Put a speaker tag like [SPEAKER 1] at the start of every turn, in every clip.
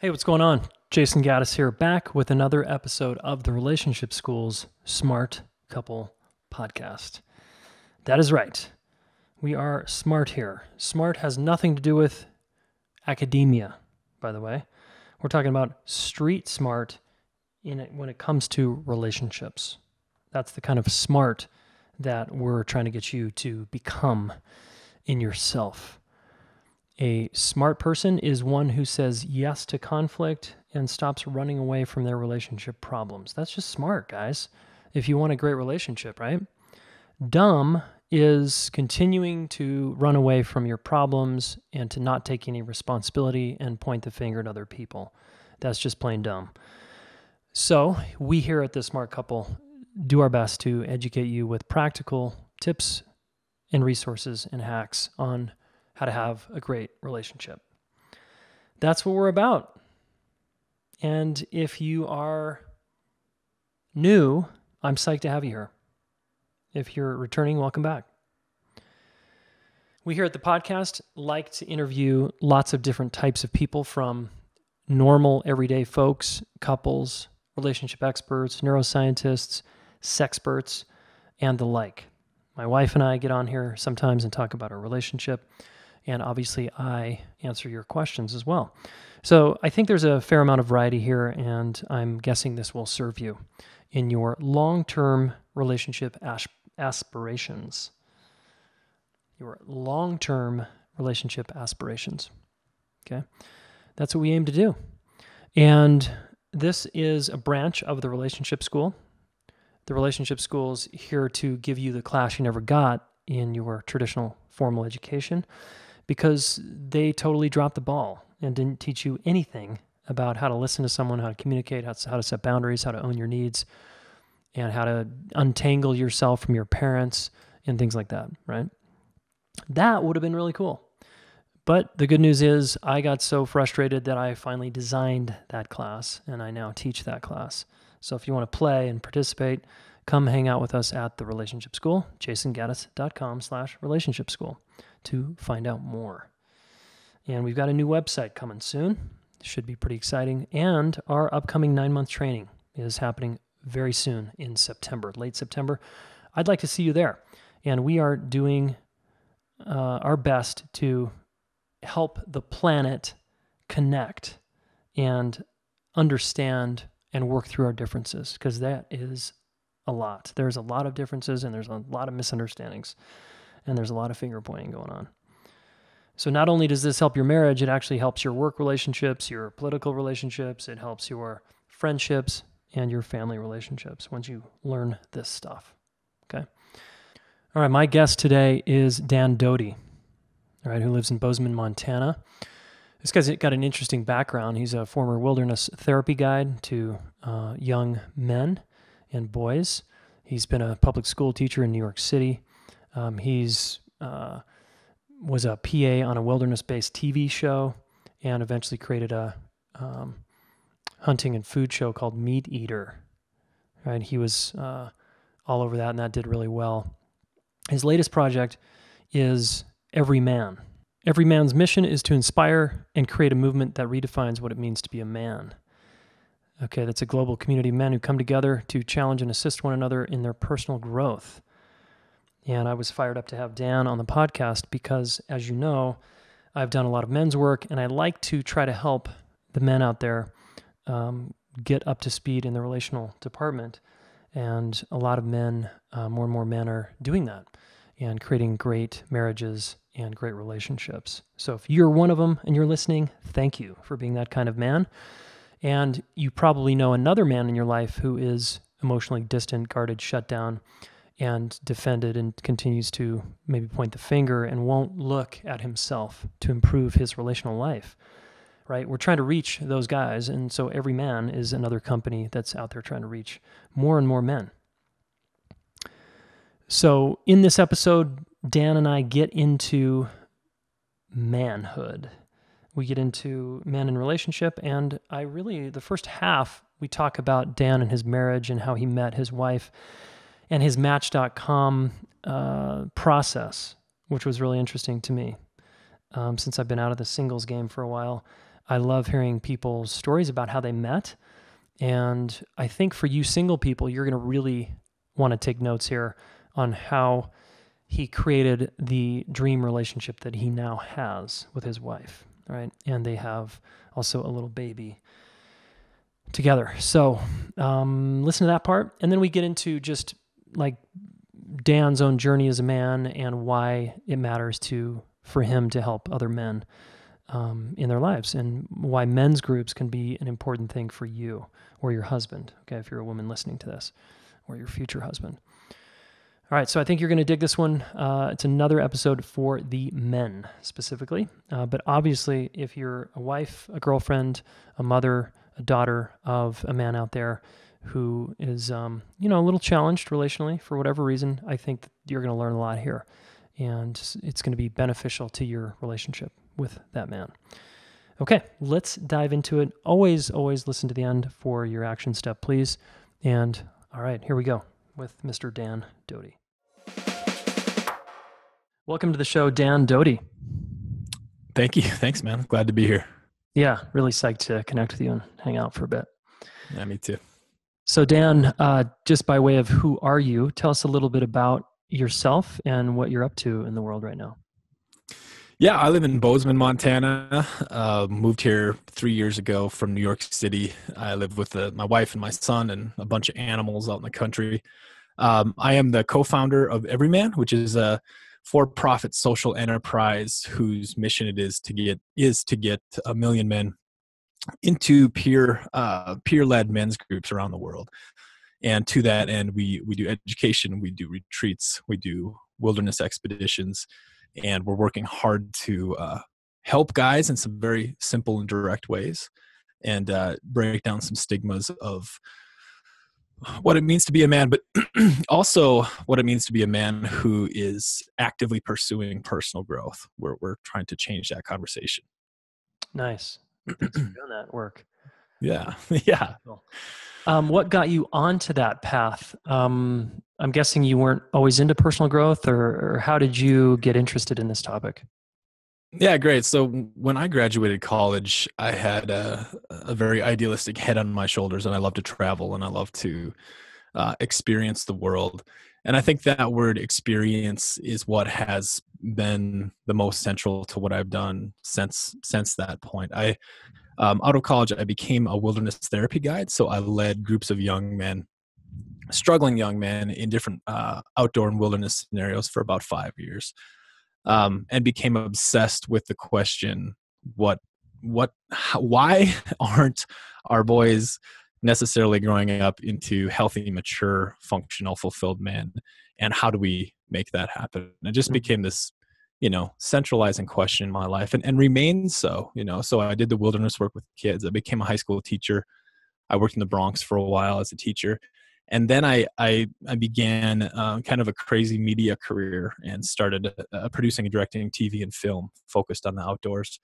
[SPEAKER 1] Hey, what's going on? Jayson Gaddis here, back with another episode of the Relationship School's Smart Couple Podcast. That is right. We are smart here. Smart has nothing to do with academia, by the way. We're talking about street smart when it comes to relationships. That's the kind of smart that we're trying to get you to become in yourself. A smart person is one who says yes to conflict and stops running away from their relationship problems. That's just smart, guys, if you want a great relationship, right? Dumb is continuing to run away from your problems and to not take any responsibility and point the finger at other people. That's just plain dumb. So we here at The Smart Couple do our best to educate you with practical tips and resources and hacks on how to have a great relationship. That's what we're about. And if you are new, I'm psyched to have you here. If you're returning, welcome back. We here at the podcast like to interview lots of different types of people, from normal everyday folks, couples, relationship experts, neuroscientists, sexperts, and the like. My wife and I get on here sometimes and talk about our relationship. And obviously, I answer your questions as well. So I think there's a fair amount of variety here, and I'm guessing this will serve you in your long-term relationship aspirations. Your long-term relationship aspirations. Okay? That's what we aim to do. And this is a branch of the Relationship School. The Relationship School is here to give you the class you never got in your traditional formal education, because they totally dropped the ball and didn't teach you anything about how to listen to someone, how to communicate, how to set boundaries, how to own your needs, and how to untangle yourself from your parents and things like that, right? That would have been really cool. But the good news is I got so frustrated that I finally designed that class, and I now teach that class. So if you want to play and participate, come hang out with us at the Relationship School, jasongaddis.com/relationship school, to find out more. And we've got a new website coming soon. Should be pretty exciting. And our upcoming 9-month training is happening very soon in September, late September. I'd like to see you there. And we are doing our best to help the planet connect and understand and work through our differences, because that is a lot. There's a lot of differences, and there's a lot of misunderstandings, and there's a lot of finger pointing going on. So not only does this help your marriage, it actually helps your work relationships, your political relationships, it helps your friendships and your family relationships once you learn this stuff. Okay? All right, my guest today is Dan Doty, all right, who lives in Bozeman, Montana. This guy's got an interesting background. He's a former wilderness therapy guide to young men and boys. He's been a public school teacher in New York City. He's was a PA on a wilderness-based TV show, and eventually created a hunting and food show called Meat Eater. Right? He was all over that, and that did really well. His latest project is Every Man. Every Man's mission is to inspire and create a movement that redefines what it means to be a man. Okay, that's a global community of men who come together to challenge and assist one another in their personal growth. And I was fired up to have Dan on the podcast because, as you know, I've done a lot of men's work, and I like to try to help the men out there get up to speed in the relational department. And a lot of men, more and more men, are doing that and creating great marriages and great relationships. So if you're one of them and you're listening, thank you for being that kind of man. And you probably know another man in your life who is emotionally distant, guarded, shut down, and defended, and continues to maybe point the finger and won't look at himself to improve his relational life, right? We're trying to reach those guys, and so Every Man is another company that's out there trying to reach more and more men. So in this episode, Dan and I get into manhood. We get into man in relationship, and the first half, we talk about Dan and his marriage and how he met his wife and his Match.com process, which was really interesting to me. Since I've been out of the singles game for a while, I love hearing people's stories about how they met. And I think for you single people, you're going to really want to take notes here on how he created the dream relationship that he now has with his wife, right? And they have also a little baby together. So listen to that part. And then we get into just like Dan's own journey as a man and why it matters for him to help other men in their lives, and why men's groups can be an important thing for you or your husband, okay, if you're a woman listening to this, or your future husband. All right, so I think you're going to dig this one. It's another episode for the men specifically, but obviously if you're a wife, a girlfriend, a mother, a daughter of a man out there who is, a little challenged relationally for whatever reason, I think that you're going to learn a lot here, and it's going to be beneficial to your relationship with that man. Okay, let's dive into it. Always listen to the end for your action step, please. And all right, here we go with Mr. Dan Doty. Welcome to the show, Dan Doty.
[SPEAKER 2] Thank you. Thanks, man. Glad to be here.
[SPEAKER 1] Yeah, really psyched to connect with you and hang out for a bit.
[SPEAKER 2] Yeah, me too.
[SPEAKER 1] So Dan, just by way of who are you, tell us a little bit about yourself and what you're up to in the world right now.
[SPEAKER 2] Yeah, I live in Bozeman, Montana. Moved here 3 years ago from New York City. I live with my wife and my son and a bunch of animals out in the country. I am the co-founder of Everyman, which is a for-profit social enterprise whose mission it is to get 1 million men into peer-led men's groups around the world. And to that end, we do education, we do retreats, we do wilderness expeditions, and we're working hard to help guys in some very simple and direct ways, and break down some stigmas of what it means to be a man, but also what it means to be a man who is actively pursuing personal growth. We're trying to change that conversation.
[SPEAKER 1] Nice. Thanks for doing that work.
[SPEAKER 2] Yeah. Yeah.
[SPEAKER 1] Cool. What got you onto that path? I'm guessing you weren't always into personal growth, or how did you get interested in this topic?
[SPEAKER 2] Yeah, great. So when I graduated college, I had a very idealistic head on my shoulders, and I love to travel and I love to experience the world. And I think that word experience is what has been the most central to what I've done since that point. Out of college, I became a wilderness therapy guide. So I led groups of young men, struggling young men in different outdoor and wilderness scenarios for about 5 years. And became obsessed with the question, why aren't our boys necessarily growing up into healthy, mature, functional, fulfilled men? And how do we make that happen? It just became this, centralizing question in my life, and remains so, So I did the wilderness work with kids. I became a high school teacher. I worked in the Bronx for a while as a teacher. And then I began kind of a crazy media career and started producing and directing TV and film focused on the outdoors.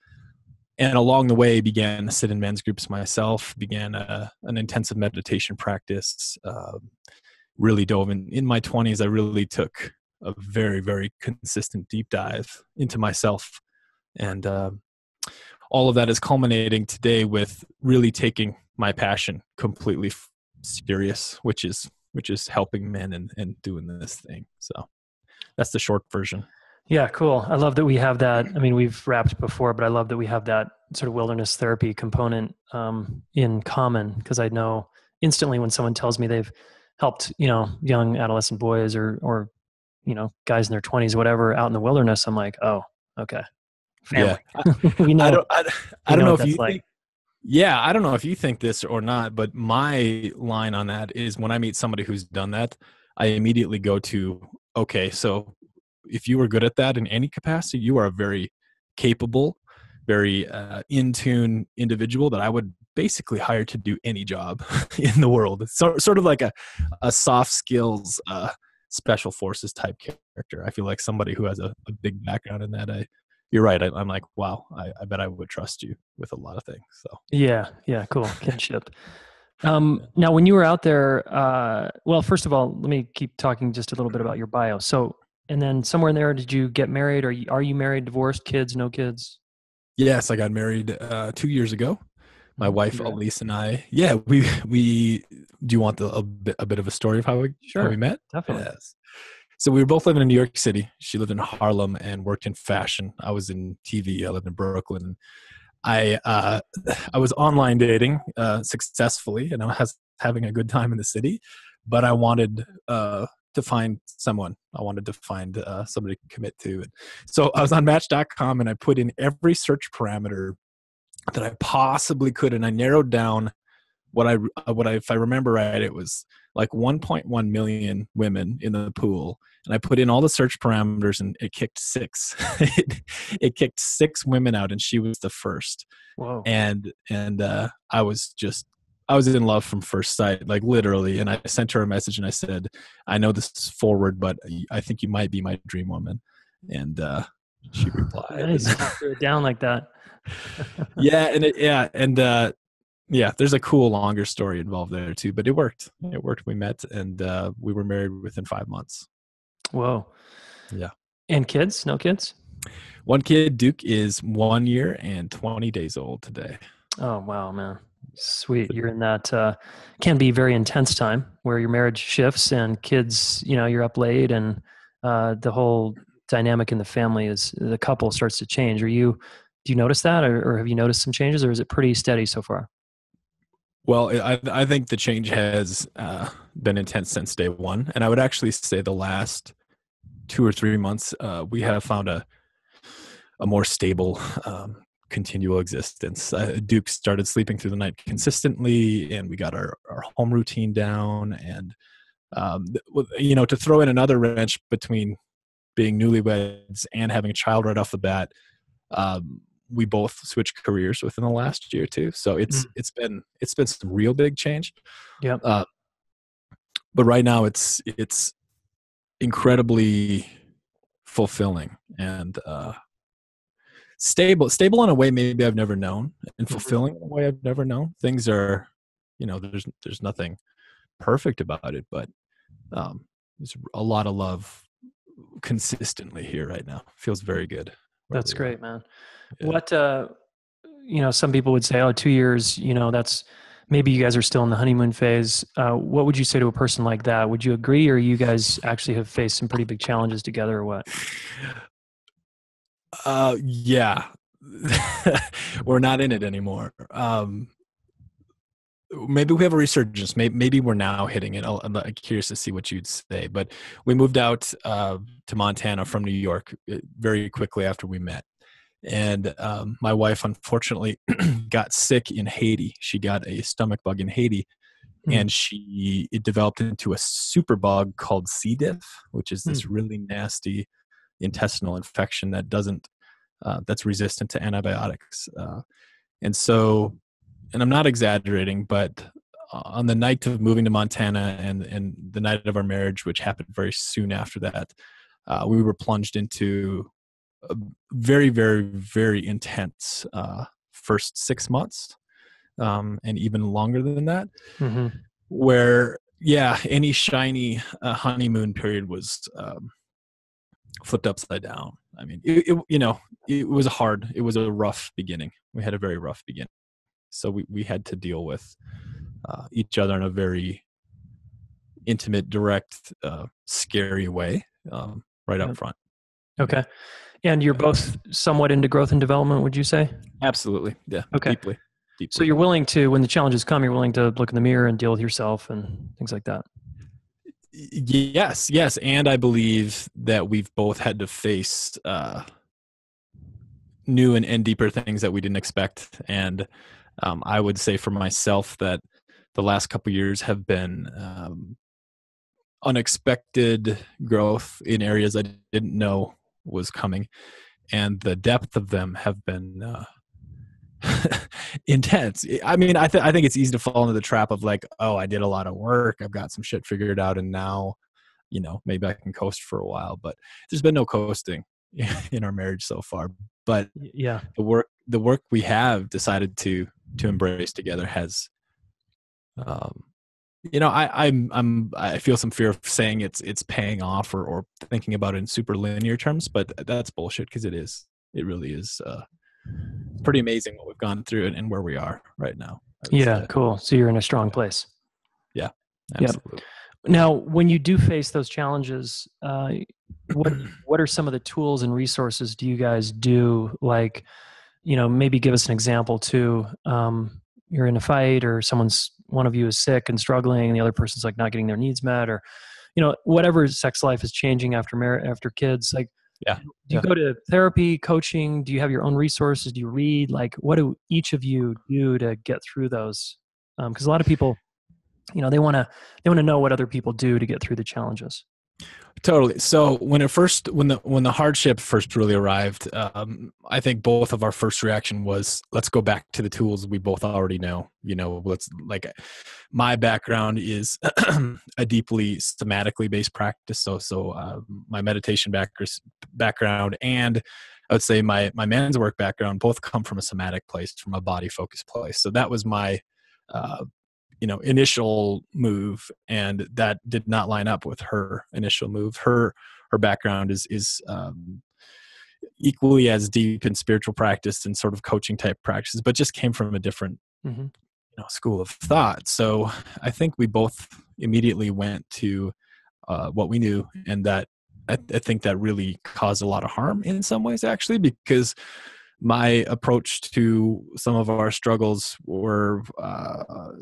[SPEAKER 2] And along the way, began to sit in men's groups myself, began an intensive meditation practice, really dove in my 20s. I really took a very, very consistent deep dive into myself. And all of that is culminating today with really taking my passion completely serious, which is helping men and doing this thing. So that's the short version.
[SPEAKER 1] Yeah, cool. I love that we have that. I mean, we've rapped before, but I love that we have that sort of wilderness therapy component in common, because I know instantly when someone tells me they've helped, young adolescent boys or guys in their 20s, whatever, out in the wilderness, I'm like, oh, okay. Family.
[SPEAKER 2] Yeah.
[SPEAKER 1] We know.
[SPEAKER 2] I don't know if you think, yeah, I don't know if you think this or not, but my line on that is when I meet somebody who's done that, I immediately go to, okay, so if you were good at that in any capacity, you are a very capable, very in tune individual that I would basically hire to do any job in the world. It's sort of like a soft skills, special forces type character. I feel like somebody who has a big background in that. You're right. I'm like, wow, I bet I would trust you with a lot of things. So
[SPEAKER 1] yeah, cool. Kinship. Now, when you were out there, well, first of all, let me keep talking just a little bit about your bio. So, and then somewhere in there, did you get married? Are you married, divorced, kids, no kids?
[SPEAKER 2] Yes, I got married 2 years ago. My wife
[SPEAKER 1] Congrats.
[SPEAKER 2] Elise and I. Yeah, we. Do you want a bit of a story of how we
[SPEAKER 1] Sure,
[SPEAKER 2] met?
[SPEAKER 1] definitely.
[SPEAKER 2] Yes. So we were both living in New York City. She lived in Harlem and worked in fashion. I was in TV. I lived in Brooklyn. I uh, I was online dating successfully, and I was having a good time in the city. But I wanted to find someone. I wanted to find somebody to commit to. And so I was on Match.com, and I put in every search parameter that I possibly could, and I narrowed down if I remember right, it was like 1.1 million women in the pool, and I put in all the search parameters, and it kicked six. it kicked six women out, and she was the first.
[SPEAKER 1] Whoa.
[SPEAKER 2] And I was in love from first sight, like literally. And I sent her a message, and I said, "I know this is forward, but I think you might be my dream woman." And she replied,
[SPEAKER 1] Nice. You threw it down like that.
[SPEAKER 2] "Yeah, yeah, there's a cool longer story involved there too, but it worked. It worked. We met, and we were married within 5 months.
[SPEAKER 1] Whoa.
[SPEAKER 2] Yeah.
[SPEAKER 1] And kids? No kids?
[SPEAKER 2] One kid, Duke, is 1 year and 20 days old today.
[SPEAKER 1] Oh, wow, man. Sweet. You're in that can be very intense time where your marriage shifts and kids, you're up late and the whole dynamic in the family is the couple starts to change. Do you notice that or have you noticed some changes or is it pretty steady so far?
[SPEAKER 2] Well, I think the change has been intense since day one, and I would actually say the last 2 or 3 months we have found a more stable, continual existence. Duke started sleeping through the night consistently, and we got our home routine down. And to throw in another wrench between being newlyweds and having a child right off the bat, we both switched careers within the last year too. So it's been some real big change.
[SPEAKER 1] Yep.
[SPEAKER 2] But right now it's incredibly fulfilling and stable in a way maybe I've never known, and fulfilling in a way I've never known. Things are, there's nothing perfect about it, but there's a lot of love consistently here right now. Feels very good.
[SPEAKER 1] That's great, man.
[SPEAKER 2] Yeah.
[SPEAKER 1] What some people would say, oh, 2 years, that's maybe you guys are still in the honeymoon phase. What would you say to a person like that? Would you agree, or you guys actually have faced some pretty big challenges together, or what?
[SPEAKER 2] Yeah. We're not in it anymore. Maybe we have a resurgence. Maybe we're now hitting it. I'm curious to see what you'd say. But we moved out to Montana from New York very quickly after we met. And my wife, unfortunately, got sick in Haiti. She got a stomach bug in Haiti, and it developed into a super bug called C. diff, which is this really nasty intestinal infection that's resistant to antibiotics. And I'm not exaggerating, but on the night of moving to Montana and the night of our marriage, which happened very soon after that, we were plunged into a very, very, very intense first 6 months, and even longer than that, where, any shiny honeymoon period was flipped upside down. I mean, it was a rough beginning. We had a very rough beginning. So we had to deal with each other in a very intimate, direct, scary way right up front.
[SPEAKER 1] Okay. And you're both somewhat into growth and development, would you say?
[SPEAKER 2] Absolutely. Yeah.
[SPEAKER 1] Okay.
[SPEAKER 2] Deeply.
[SPEAKER 1] So you're willing to, when the challenges come, you're willing to look in the mirror and deal with yourself and things like that.
[SPEAKER 2] Yes. And I believe that we've both had to face new and deeper things that we didn't expect. And I would say for myself that the last couple of years have been unexpected growth in areas I didn't know was coming, and the depth of them have been intense. I mean, I think it's easy to fall into the trap of like, oh, I did a lot of work, I've got some shit figured out, and now, maybe I can coast for a while. But there's been no coasting in our marriage so far. But
[SPEAKER 1] yeah,
[SPEAKER 2] the work we have decided to embrace together has, I feel some fear of saying it's paying off or thinking about it in super linear terms, but that's bullshit, because it really is pretty amazing what we've gone through and where we are right now, I would
[SPEAKER 1] Yeah,
[SPEAKER 2] say.
[SPEAKER 1] cool. So you're in a strong place.
[SPEAKER 2] Yeah,
[SPEAKER 1] Yep.
[SPEAKER 2] absolutely.
[SPEAKER 1] Now, when you do face those challenges, what are some of the tools and resources do you guys do? Like, maybe give us an example too. You're in a fight, or one of you is sick and struggling, and the other person's like not getting their needs met, or whatever. Sex life is changing after kids. Like,
[SPEAKER 2] Yeah.
[SPEAKER 1] do you go to therapy, coaching? Do you have your own resources? Do you read? Like, what do each of you do to get through those? Because a lot of people, they want to know what other people do to get through the challenges.
[SPEAKER 2] Totally. So when the hardship first really arrived, I think both of our first reaction was, let's go back to the tools we both already know. My background is a deeply somatically based practice. So my meditation background and I would say my man's work background both come from a somatic place, from a body focused place. So that was my initial move, and that did not line up with her initial move. Her background is equally as deep in spiritual practice and sort of coaching type practices, but just came from a different school of thought. So I think we both immediately went to what we knew, and that I think that really caused a lot of harm in some ways, actually, because my approach to some of our struggles were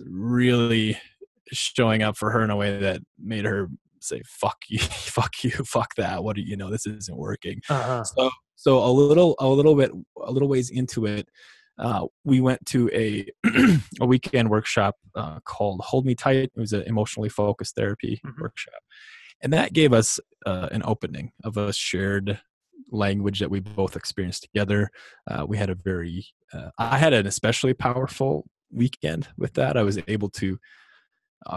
[SPEAKER 2] really showing up for her in a way that made her say, fuck you, fuck you, fuck that. What do you know? This isn't working.
[SPEAKER 1] Uh-huh.
[SPEAKER 2] So a little ways into it, we went to a a weekend workshop called Hold Me Tight. It was an emotionally focused therapy workshop. And that gave us an opening of a shared language that we both experienced together. We had I had an especially powerful weekend with that. I was able to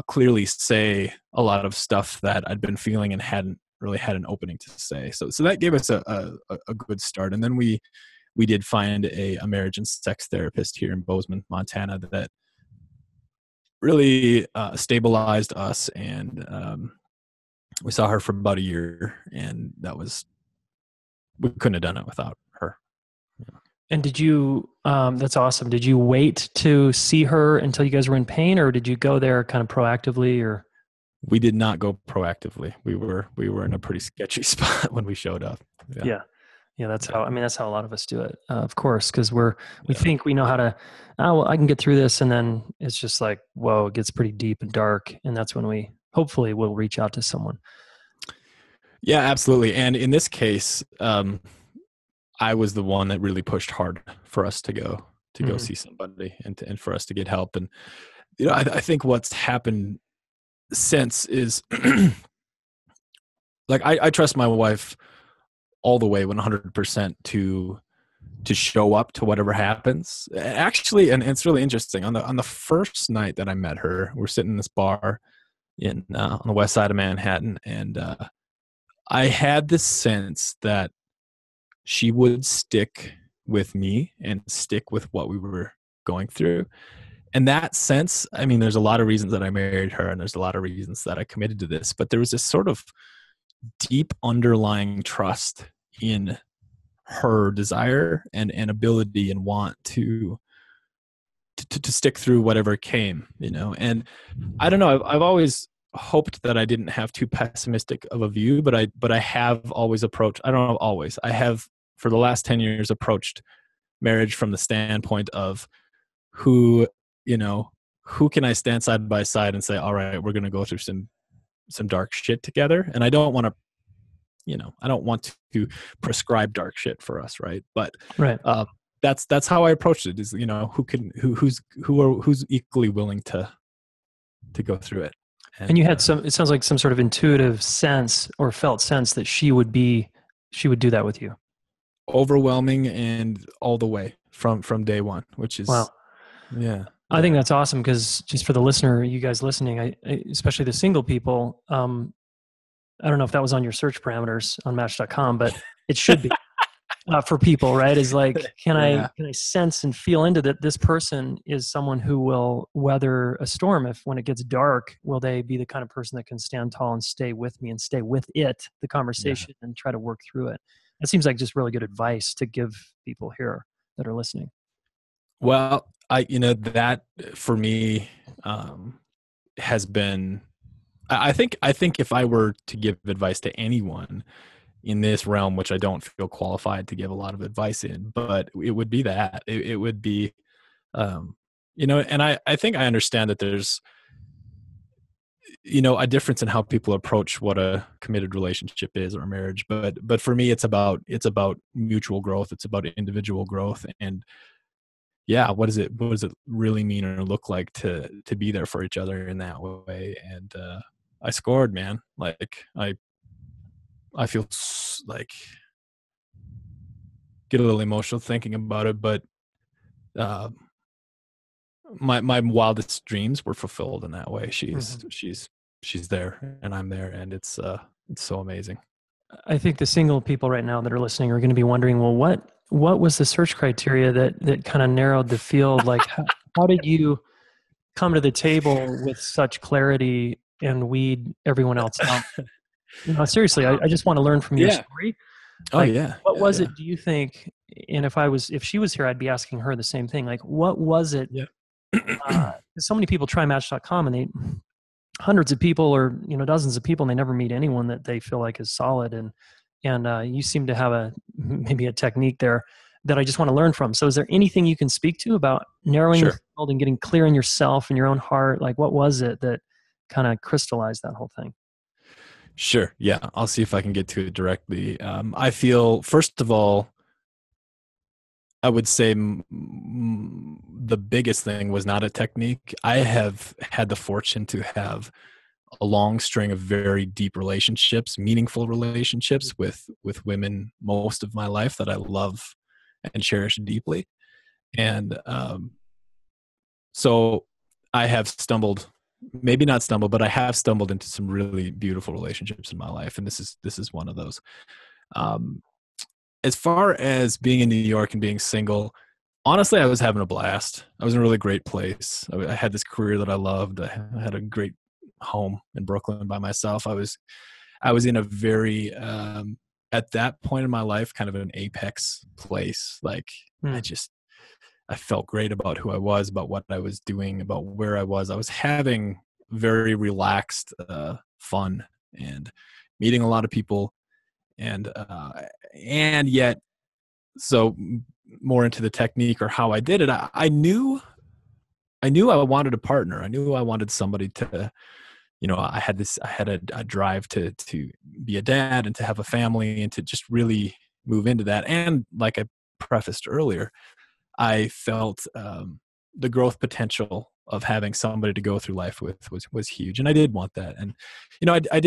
[SPEAKER 2] clearly say a lot of stuff that I'd been feeling and hadn't really had an opening to say. So that gave us a good start. And then we did find a marriage and sex therapist here in Bozeman, Montana, that really stabilized us. And we saw her for about a year, and we couldn't have done it without her. Yeah.
[SPEAKER 1] And did you, that's awesome. Did you wait to see her until you guys were in pain, or did you go there kind of proactively, or?
[SPEAKER 2] We did not go proactively. We were in a pretty sketchy spot when we showed up.
[SPEAKER 1] Yeah. That's how a lot of us do it. Of course, because we think we know how to, I can get through this. And then it's just like, whoa, it gets pretty deep and dark. And that's when we hopefully will reach out to someone.
[SPEAKER 2] Yeah, absolutely. And in this case, I was the one that really pushed hard for us to go see somebody and for us to get help. And I think what's happened since is like I trust my wife all the way 100% to show up to whatever happens. Actually, and it's really interesting. On the first night that I met her, we're sitting in this bar on the west side of Manhattan, and I had this sense that she would stick with me and stick with what we were going through. And that sense, I mean, there's a lot of reasons that I married her, and there's a lot of reasons that I committed to this, but there was this sort of deep underlying trust in her desire and ability and want to stick through whatever came, And I don't know, I've always hoped that I didn't have too pessimistic of a view, but I have always approached, I don't know, always, I have for the last 10 years approached marriage from the standpoint of who can I stand side by side and say, all right, we're going to go through some dark shit together. And I don't want to prescribe dark shit for us. Right. But
[SPEAKER 1] right.
[SPEAKER 2] That's how I approached it, is, who's equally willing to go through it.
[SPEAKER 1] And you had it sounds like some sort of intuitive sense or felt sense that she would do that with you.
[SPEAKER 2] Overwhelming and all the way from day one, which is,
[SPEAKER 1] wow.
[SPEAKER 2] Yeah.
[SPEAKER 1] I think that's awesome, because just for the listener, you guys listening, especially the single people, I don't know if that was on your search parameters on Match.com, but it should be for people, right? Is like, can I sense and feel into that this person is someone who will weather a storm when it gets dark? Will they be the kind of person that can stand tall and stay with me and stay with the conversation, and try to work through it? That seems like just really good advice to give people here that are listening.
[SPEAKER 2] Well, that for me, um, has been, I think if I were to give advice to anyone in this realm, which I don't feel qualified to give a lot of advice in, but it would be that it would be, um, and I think I understand that there's, a difference in how people approach what a committed relationship is or a marriage. But for me, it's about mutual growth. It's about individual growth. And yeah, what does it really mean or look like to be there for each other in that way? And I scored, man. Like I feel like get a little emotional thinking about it, but uh, my wildest dreams were fulfilled in that way. She's there and I'm there, and it's so amazing.
[SPEAKER 1] I think the single people right now that are listening are going to be wondering, well, what was the search criteria that kind of narrowed the field? Like, how did you come to the table with such clarity and weed everyone else out? Seriously, I just want to learn from your
[SPEAKER 2] Yeah.
[SPEAKER 1] story.
[SPEAKER 2] Oh
[SPEAKER 1] Like,
[SPEAKER 2] yeah.
[SPEAKER 1] what
[SPEAKER 2] Yeah.
[SPEAKER 1] was
[SPEAKER 2] Yeah.
[SPEAKER 1] it, do you think? And if she was here, I'd be asking her the same thing. Like, what was it?
[SPEAKER 2] Yeah.
[SPEAKER 1] So many people try Match.com and they hundreds of people or dozens of people, and they never meet anyone that they feel like is solid. And you seem to have maybe a technique there that I just want to learn from. So, is there anything you can speak to about narrowing the
[SPEAKER 2] Sure.
[SPEAKER 1] field and getting clear in yourself and your own heart? Like, what was it that kind of crystallized that whole thing?
[SPEAKER 2] Sure. Yeah. I'll see if I can get to it directly. I feel, first of all, I would say the biggest thing was not a technique. I have had the fortune to have a long string of very deep relationships, meaningful relationships with women most of my life that I love and cherish deeply. And so I have stumbled, maybe not stumbled, but I have stumbled into some really beautiful relationships in my life, and this is one of those. Um, as far as being in New York and being single, honestly, I was having a blast. I was in a really great place. I had this career that I loved. I had a great home in Brooklyn by myself. I was in a very at that point in my life, kind of an apex place. Like I
[SPEAKER 1] Hmm.
[SPEAKER 2] just I felt great about who I was, about what I was doing, about where I was. I was having very relaxed fun and meeting a lot of people, and yet so more into the technique or how I did it. I knew I wanted a partner. I knew I wanted somebody to, I had a drive to be a dad and to have a family and to just really move into that. And like I prefaced earlier, I felt the growth potential of having somebody to go through life with was huge, and I did want that. And I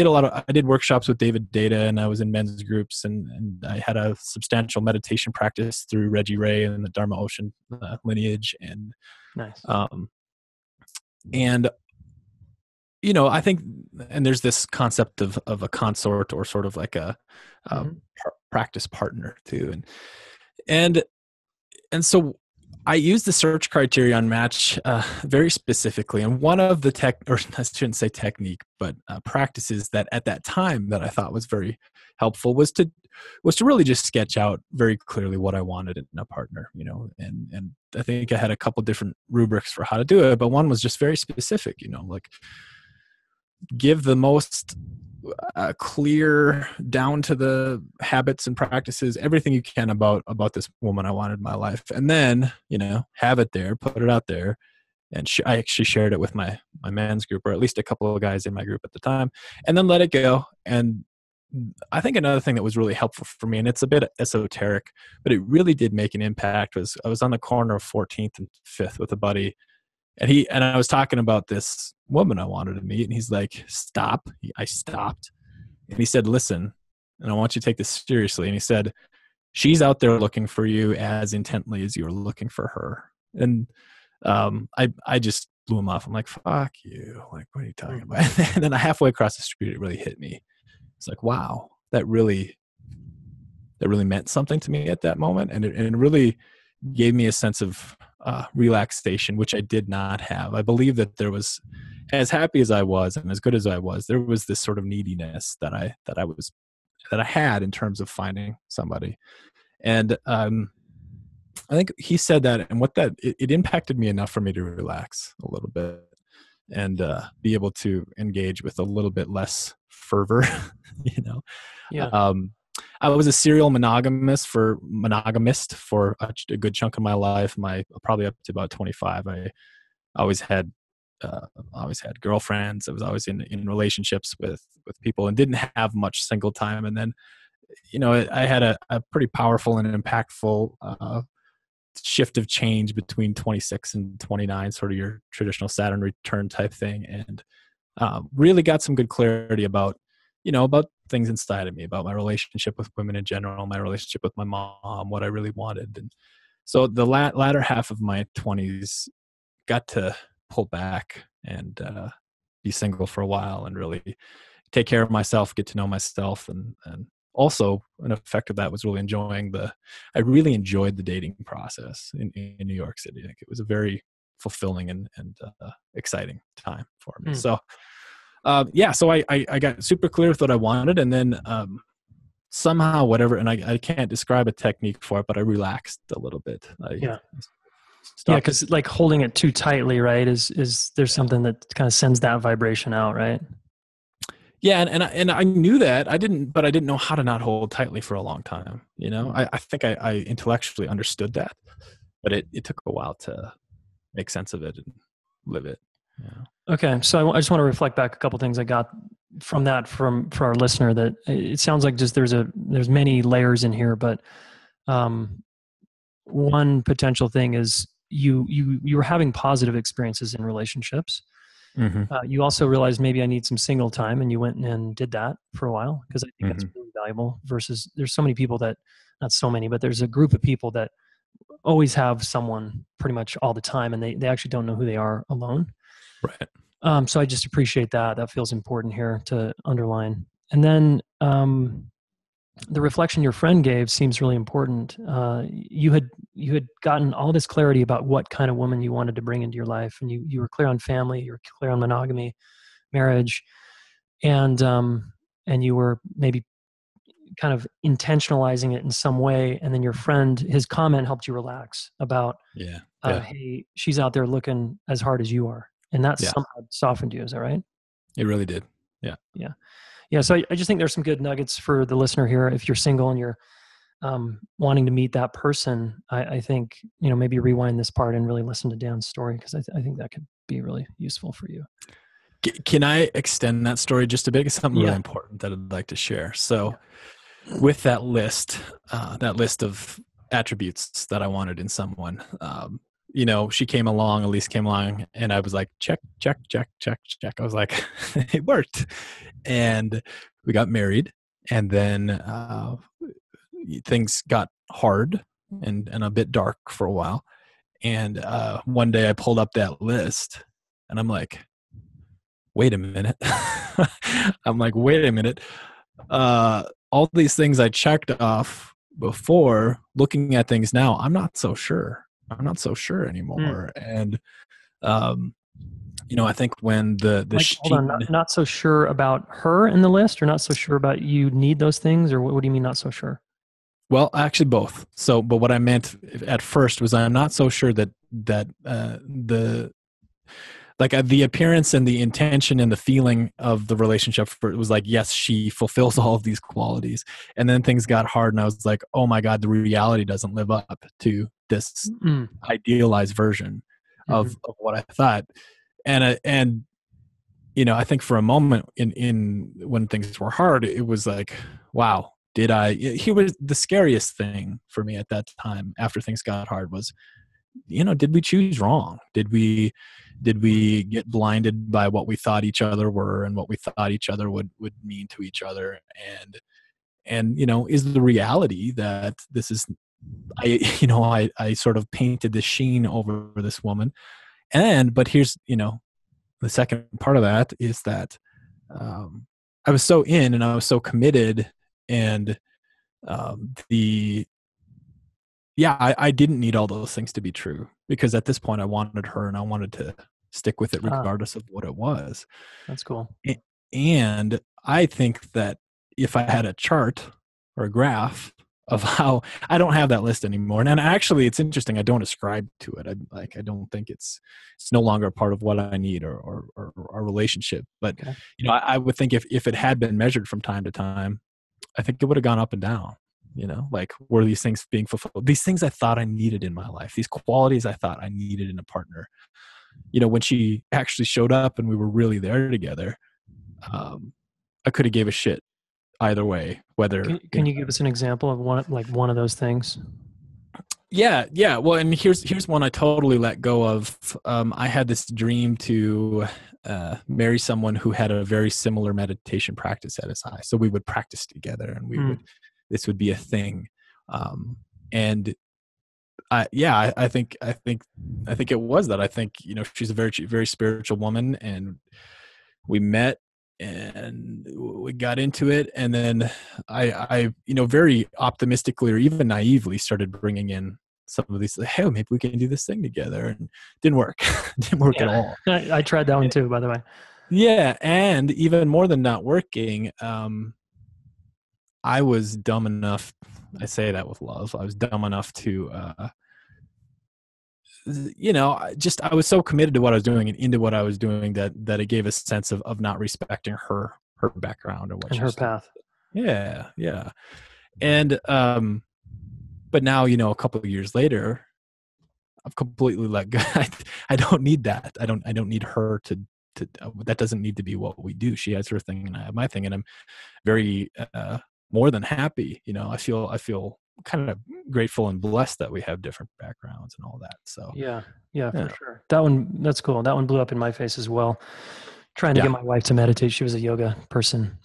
[SPEAKER 2] did workshops with David Data, and I was in men's groups, and I had a substantial meditation practice through Reggie Ray and the Dharma Ocean lineage,
[SPEAKER 1] Nice.
[SPEAKER 2] um, and I think, and there's this concept of a consort or sort of like a
[SPEAKER 1] Mhm.
[SPEAKER 2] practice partner too, and and so I use the search criteria on Match very specifically, and one of the or I shouldn't say technique, but practices that at that time that I thought was very helpful was to really just sketch out very clearly what I wanted in a partner, and I think I had a couple different rubrics for how to do it, but one was just very specific, like give the most clear, down to the habits and practices, everything you can about this woman I wanted in my life, and then have it there, put it out there, and I actually shared it with my men's group, or at least a couple of guys in my group at the time, and then let it go. And I think another thing that was really helpful for me, and it's a bit esoteric, but it really did make an impact, was I was on the corner of 14th and 5th with a buddy, and I was talking about this woman I wanted to meet, and he's like, "Stop." I stopped, and he said, "Listen, and I want you to take this seriously." And he said, "She's out there looking for you as intently as you're looking for her." And I just blew him off. I'm like, "Fuck you!" Like, what are you talking
[SPEAKER 1] Mm.
[SPEAKER 2] about? And then halfway across the street, it really hit me. It's like, wow, that really meant something to me at that moment, and it really gave me a sense of relaxation, which I did not have. I believe that there was, as happy as I was and as good as I was, there was this sort of neediness that I had in terms of finding somebody. And I think he said that, and what that it impacted me enough for me to relax a little bit and be able to engage with a little bit less fervor. you know,
[SPEAKER 1] Yeah.
[SPEAKER 2] um, I was a serial monogamist for a good chunk of my life. Probably up to about 25. I always had always had girlfriends. I was always in relationships with people and didn't have much single time. And then, I had a pretty powerful and impactful shift of change between 26 and 29, sort of your traditional Saturn return type thing. And really got some good clarity about things inside of me, about my relationship with women in general, my relationship with my mom, what I really wanted. And so the latter half of my 20s got to pull back and be single for a while and really take care of myself, get to know myself. And also an effect of that was really I really enjoyed the dating process in New York City. I think it was a very fulfilling and exciting time for me. So so I got super clear with what I wanted, and then somehow whatever, and I can't describe a technique for it, but I relaxed a little bit.
[SPEAKER 1] Yeah, because like holding it too tightly, right? Is there's something that kind of sends that vibration out, right?
[SPEAKER 2] Yeah, and I knew that. I didn't know how to not hold tightly for a long time. I think I intellectually understood that, but it took a while to make sense of it and live it.
[SPEAKER 1] Okay, so I just want to reflect back a couple things I got from that for our listener. That it sounds like just there's many layers in here, but one potential thing is you were having positive experiences in relationships.
[SPEAKER 2] Mm-hmm.
[SPEAKER 1] You also realized maybe I need some single time, and you went and did that for a while, because I think that's really valuable. Versus there's so many people that, not so many, but there's a group of people that always have someone pretty much all the time, and they actually don't know who they are alone.
[SPEAKER 2] Right.
[SPEAKER 1] So I just appreciate that. That feels important here to underline. And then the reflection your friend gave seems really important. You had gotten all this clarity about what kind of woman you wanted to bring into your life, and you were clear on family, you were clear on monogamy, marriage, and you were maybe kind of intentionalizing it in some way. And then your friend, his comment helped you relax about, hey, she's out there looking as hard as you are, and that somehow softened you. Is that right?
[SPEAKER 2] It really did. Yeah.
[SPEAKER 1] Yeah. Yeah. So I just think there's some good nuggets for the listener here. If you're single and you're wanting to meet that person, I think, maybe rewind this part and really listen to Dan's story, because I think that could be really useful for you.
[SPEAKER 2] Can I extend that story just a bit? It's something really important that I'd like to share. So with that list of attributes that I wanted in someone, she came along, Elise came along, and I was like, check, check, check, check, check. I was like, it worked. And we got married, and then things got hard and a bit dark for a while. And one day I pulled up that list, and I'm like, wait a minute. All these things I checked off before, looking at things now, I'm not so sure anymore. And I think when the
[SPEAKER 1] hold on, not so sure about her in the list, or not so sure about you need those things, or what do you mean not so sure?
[SPEAKER 2] Well, actually both. So, but what I meant at first was I'm not so sure that the appearance and the intention and the feeling of the relationship was like, yes, she fulfills all of these qualities. And then things got hard, and I was like, oh my God, the reality doesn't live up to this idealized version of what I thought. And I think for a moment in when things were hard, it was like, wow, he was the scariest thing for me at that time after things got hard was, did we choose wrong? Did we get blinded by what we thought each other were and what we thought each other would mean to each other? And is the reality that this is, I sort of painted the sheen over this woman. But here's, the second part of that is that I was so in and I was so committed, and I didn't need all those things to be true, because at this point I wanted her and I wanted to stick with it regardless of what it was.
[SPEAKER 1] That's cool.
[SPEAKER 2] And I think that if I had a chart or a graph of how I don't have that list anymore. And actually, it's interesting. I don't ascribe to it. I don't think it's no longer a part of what I need or our relationship. But
[SPEAKER 1] Okay.
[SPEAKER 2] I would think if it had been measured from time to time, I think it would have gone up and down. Like, were these things being fulfilled? These things I thought I needed in my life, these qualities I thought I needed in a partner. When she actually showed up and we were really there together, I could have gave a shit either way. Whether
[SPEAKER 1] Can you give us an example of one of those things?
[SPEAKER 2] Yeah. Well, and here's one I totally let go of. I had this dream to marry someone who had a very similar meditation practice as I. So we would practice together, and this would be a thing. And I think it was that. I think she's a very, very spiritual woman, and we met and we got into it, and then I very optimistically or even naively started bringing in some of these, like, hey, maybe we can do this thing together, and didn't work. Didn't work at all.
[SPEAKER 1] I tried that one too, by the way.
[SPEAKER 2] Yeah, and even more than not working, I was dumb enough, I say that with love, I was dumb enough to I was so committed to what I was doing and into what I was doing that it gave a sense of not respecting her background or what
[SPEAKER 1] and her path.
[SPEAKER 2] Yeah. And but now, a couple of years later, I've completely let go. I don't need that. I don't need her to that doesn't need to be what we do. She has her thing and I have my thing, and I'm very more than happy. I feel kind of grateful and blessed that we have different backgrounds and all that. So
[SPEAKER 1] yeah, for sure. That's cool. That one blew up in my face as well. Trying to get my wife to meditate. She was a yoga person.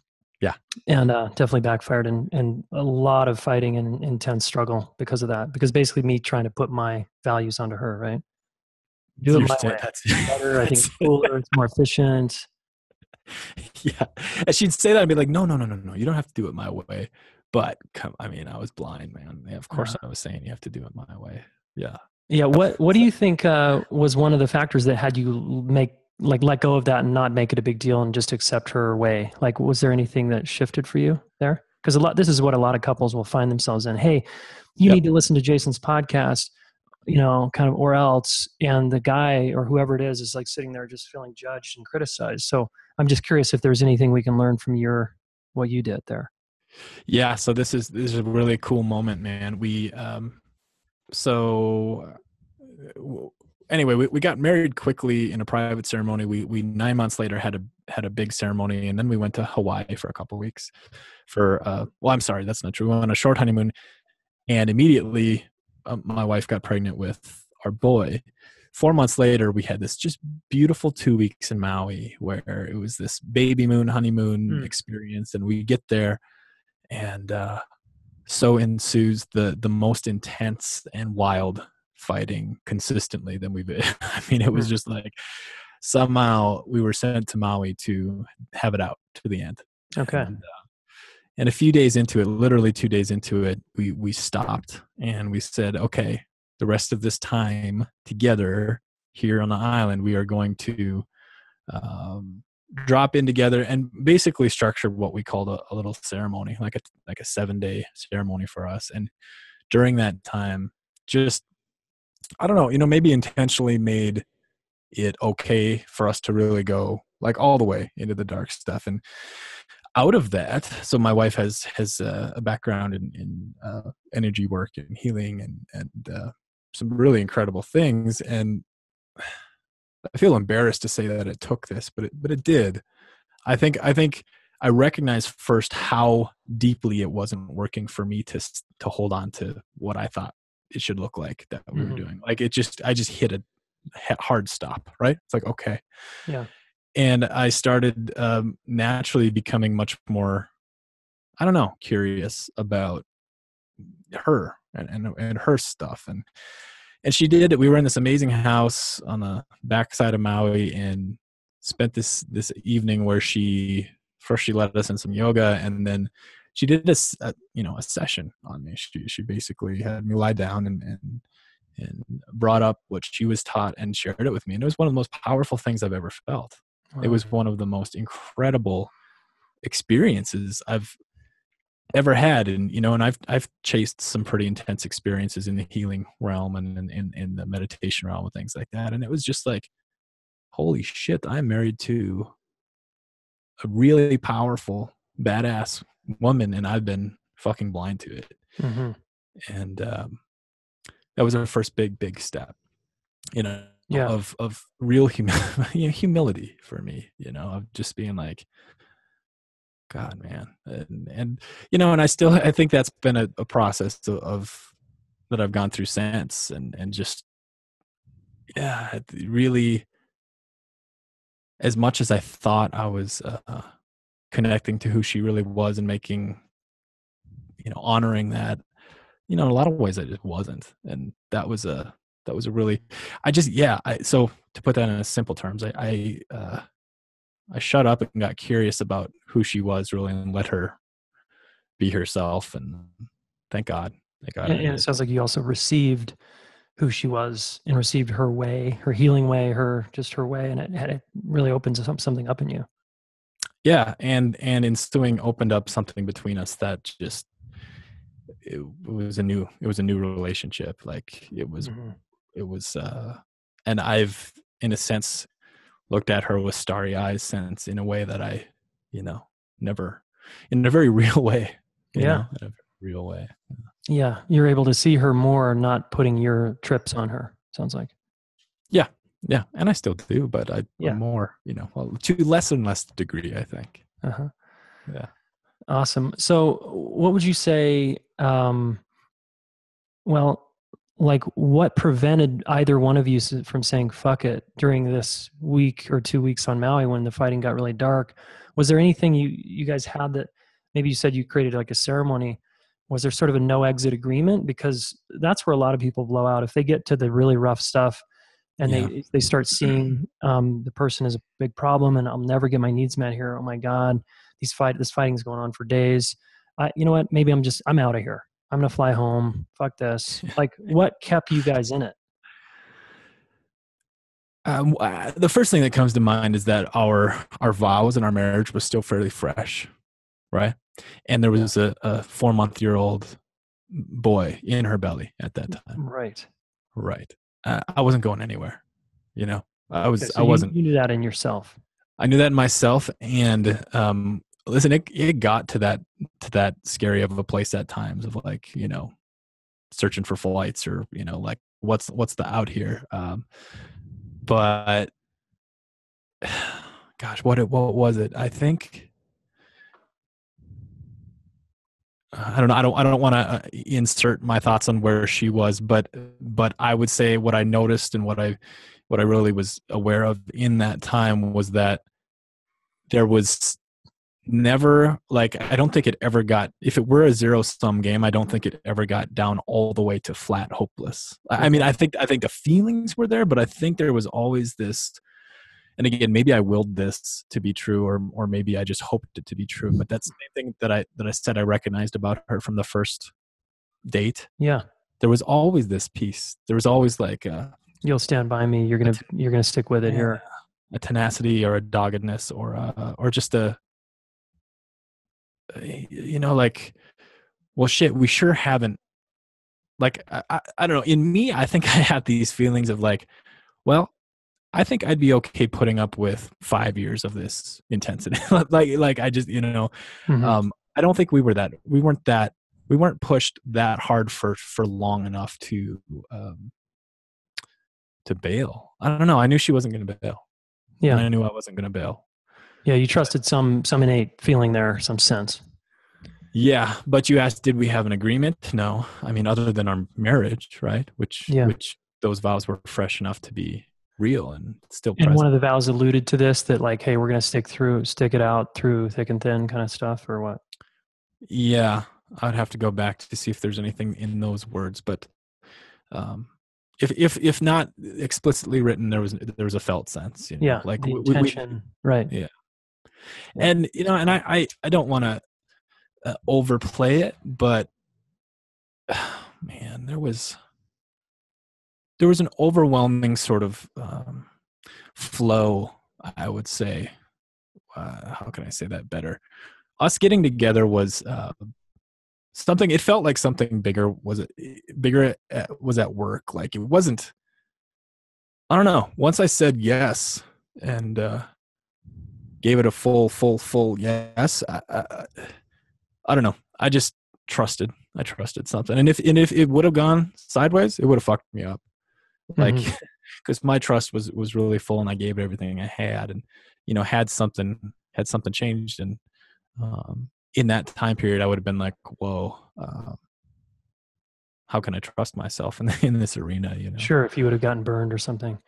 [SPEAKER 2] Yeah.
[SPEAKER 1] And definitely backfired, and a lot of fighting and intense struggle because of that. Because basically me trying to put my values onto her, right? Do it my way. It's better. I think it's cooler. It's more efficient.
[SPEAKER 2] Yeah. And she'd say that and be like, no. You don't have to do it my way. But I was blind, man. Yeah, of course I was saying you have to do it my way. Yeah.
[SPEAKER 1] Yeah. What do you think was one of the factors that had you let go of that and not make it a big deal and just accept her way? Like, was there anything that shifted for you there? Because this is what a lot of couples will find themselves in. Hey, you need to listen to Jayson's podcast, kind of, or else. And the guy or whoever it is like sitting there just feeling judged and criticized. So I'm just curious if there's anything we can learn from what you did there.
[SPEAKER 2] Yeah. So this is a really cool moment, man. Anyway, we got married quickly in a private ceremony. We 9 months later had a big ceremony, and then we went to Hawaii for a couple of weeks I'm sorry, that's not true. We went on a short honeymoon, and immediately my wife got pregnant with our boy. 4 months later, we had this just beautiful 2 weeks in Maui where it was this baby moon honeymoon experience, and we get there, and so ensues the most intense and wild fighting consistently than we've been. It was just like somehow we were sent to Maui to have it out to the end.
[SPEAKER 1] Okay.
[SPEAKER 2] And a few days into it, literally 2 days into it, we stopped and we said, okay, the rest of this time together here on the island, we are going to drop in together and basically structure what we called a little ceremony, like a 7-day ceremony for us. And during that time, just, I don't know, maybe intentionally made it okay for us to really go like all the way into the dark stuff. And out of that, so my wife has a background in energy work and healing and some really incredible things. And I feel embarrassed to say that it took this, but it did. I think I recognized first how deeply it wasn't working for me to hold on to what I thought it should look like that we were doing. Like I just hit a hard stop, right? It's like, okay.
[SPEAKER 1] Yeah.
[SPEAKER 2] And I started naturally becoming much more, I don't know, curious about her and her stuff. And she did. We were in this amazing house on the backside of Maui and spent this evening where she let us in some yoga, and then she did a session on me. She basically had me lie down and brought up what she was taught and shared it with me. And it was one of the most powerful things I've ever felt. Wow. It was one of the most incredible experiences ever had. And, and I've chased some pretty intense experiences in the healing realm and in the meditation realm and things like that. And it was just like, holy shit, I'm married to a really powerful, badass woman, and I've been fucking blind to it.
[SPEAKER 1] Mm-hmm.
[SPEAKER 2] And that was our first big step,
[SPEAKER 1] Yeah.
[SPEAKER 2] of real humility for me, of just being like, God, man. And and I think that's been a process of that I've gone through since, and just, yeah, it really, as much as I thought I was connecting to who she really was and making, honoring that, in a lot of ways I just wasn't. And that was a really, so to put that in simple terms, I shut up and got curious about who she was really, and let her be herself. And thank God I
[SPEAKER 1] And it
[SPEAKER 2] did.
[SPEAKER 1] sounds like you also received who she was and received her way, her healing way, her way, and it really opens something up in you.
[SPEAKER 2] Yeah, and ensuing opened up something between us that just, it was a new relationship. Like it was
[SPEAKER 1] Mm-hmm.
[SPEAKER 2] and I've, in a sense, looked at her with starry eyes since, in a way that I, never, in a very real way,
[SPEAKER 1] Yeah.
[SPEAKER 2] in a real way.
[SPEAKER 1] Yeah. You're able to see her more, not putting your trips on her, sounds like.
[SPEAKER 2] Yeah. Yeah. And I still do, but I'm
[SPEAKER 1] Yeah.
[SPEAKER 2] more, to less and less degree, I think.
[SPEAKER 1] Uh-huh.
[SPEAKER 2] Yeah.
[SPEAKER 1] Awesome. So what would you say, well, like what prevented either one of you from saying fuck it during this week or 2 weeks on Maui when the fighting got really dark? Was there anything you guys had that, maybe you said you created like a ceremony? Was there sort of a no exit agreement? Because that's where a lot of people blow out. If they get to the really rough stuff and
[SPEAKER 2] Yeah.
[SPEAKER 1] they start seeing the person as a big problem, and I'll never get my needs met here. Oh my God, this fighting is going on for days. You know what? Maybe I'm out of here. I'm going to fly home. Fuck this. Like, what kept you guys in it?
[SPEAKER 2] The first thing that comes to mind is that our vows and our marriage was still fairly fresh, right? And there was a 4-month-old boy in her belly at that time.
[SPEAKER 1] Right.
[SPEAKER 2] Right. I wasn't going anywhere. I
[SPEAKER 1] Okay, so
[SPEAKER 2] wasn't.
[SPEAKER 1] you knew that in yourself.
[SPEAKER 2] I knew that in myself, and listen, it got to that scary of a place at times, of like, searching for flights, or like, what's the out here. But gosh, what was it? I think, I don't know. I don't want to insert my thoughts on where she was, but I would say what I noticed, and what I really was aware of in that time, was that there was never, like, I don't think it ever got, if it were a zero-sum game, I don't think it ever got down all the way to flat hopeless. I mean, I think the feelings were there, but I think there was always this, and again, maybe I willed this to be true, or maybe I just hoped it to be true, but that's the same thing that I said I recognized about her from the first date.
[SPEAKER 1] Yeah.
[SPEAKER 2] There was always this piece. There was always like
[SPEAKER 1] You'll stand by me. You're gonna stick with it here.
[SPEAKER 2] a tenacity, or a doggedness, or just a, like, well, shit, we sure haven't, like, I don't know. In me, I think I had these feelings of like, well, I think I'd be okay putting up with 5 years of this intensity. like I just,
[SPEAKER 1] Mm-hmm.
[SPEAKER 2] I don't think we weren't pushed that hard for long enough to bail. I don't know. I knew she wasn't going to bail.
[SPEAKER 1] Yeah.
[SPEAKER 2] And I knew I wasn't going to bail.
[SPEAKER 1] Yeah. You trusted some innate feeling there, some sense.
[SPEAKER 2] Yeah, but you asked, did we have an agreement? No. I mean, other than our marriage, right? Which those vows were fresh enough to be real and still present.
[SPEAKER 1] And one of the vows alluded to this, that like, hey, we're going to stick it out through thick and thin kind of stuff, or what?
[SPEAKER 2] Yeah, I'd have to go back to see if there's anything in those words, but if not explicitly written, there was a felt sense, like
[SPEAKER 1] the intention, right?
[SPEAKER 2] Yeah. And and I don't want to overplay it, but man, there was an overwhelming sort of flow, I would say. How can I say that better? Us getting together was something, it felt like something bigger was at work. Like it wasn't, I don't know. Once I said yes and gave it a full yes, I don't know. I just trusted. I trusted something. And if it would have gone sideways, it would have fucked me up. Like, because my trust was really full, and I gave it everything I had, and had something changed, and in that time period, I would have been like, whoa, how can I trust myself in this arena?
[SPEAKER 1] Sure, if you would have gotten burned or something.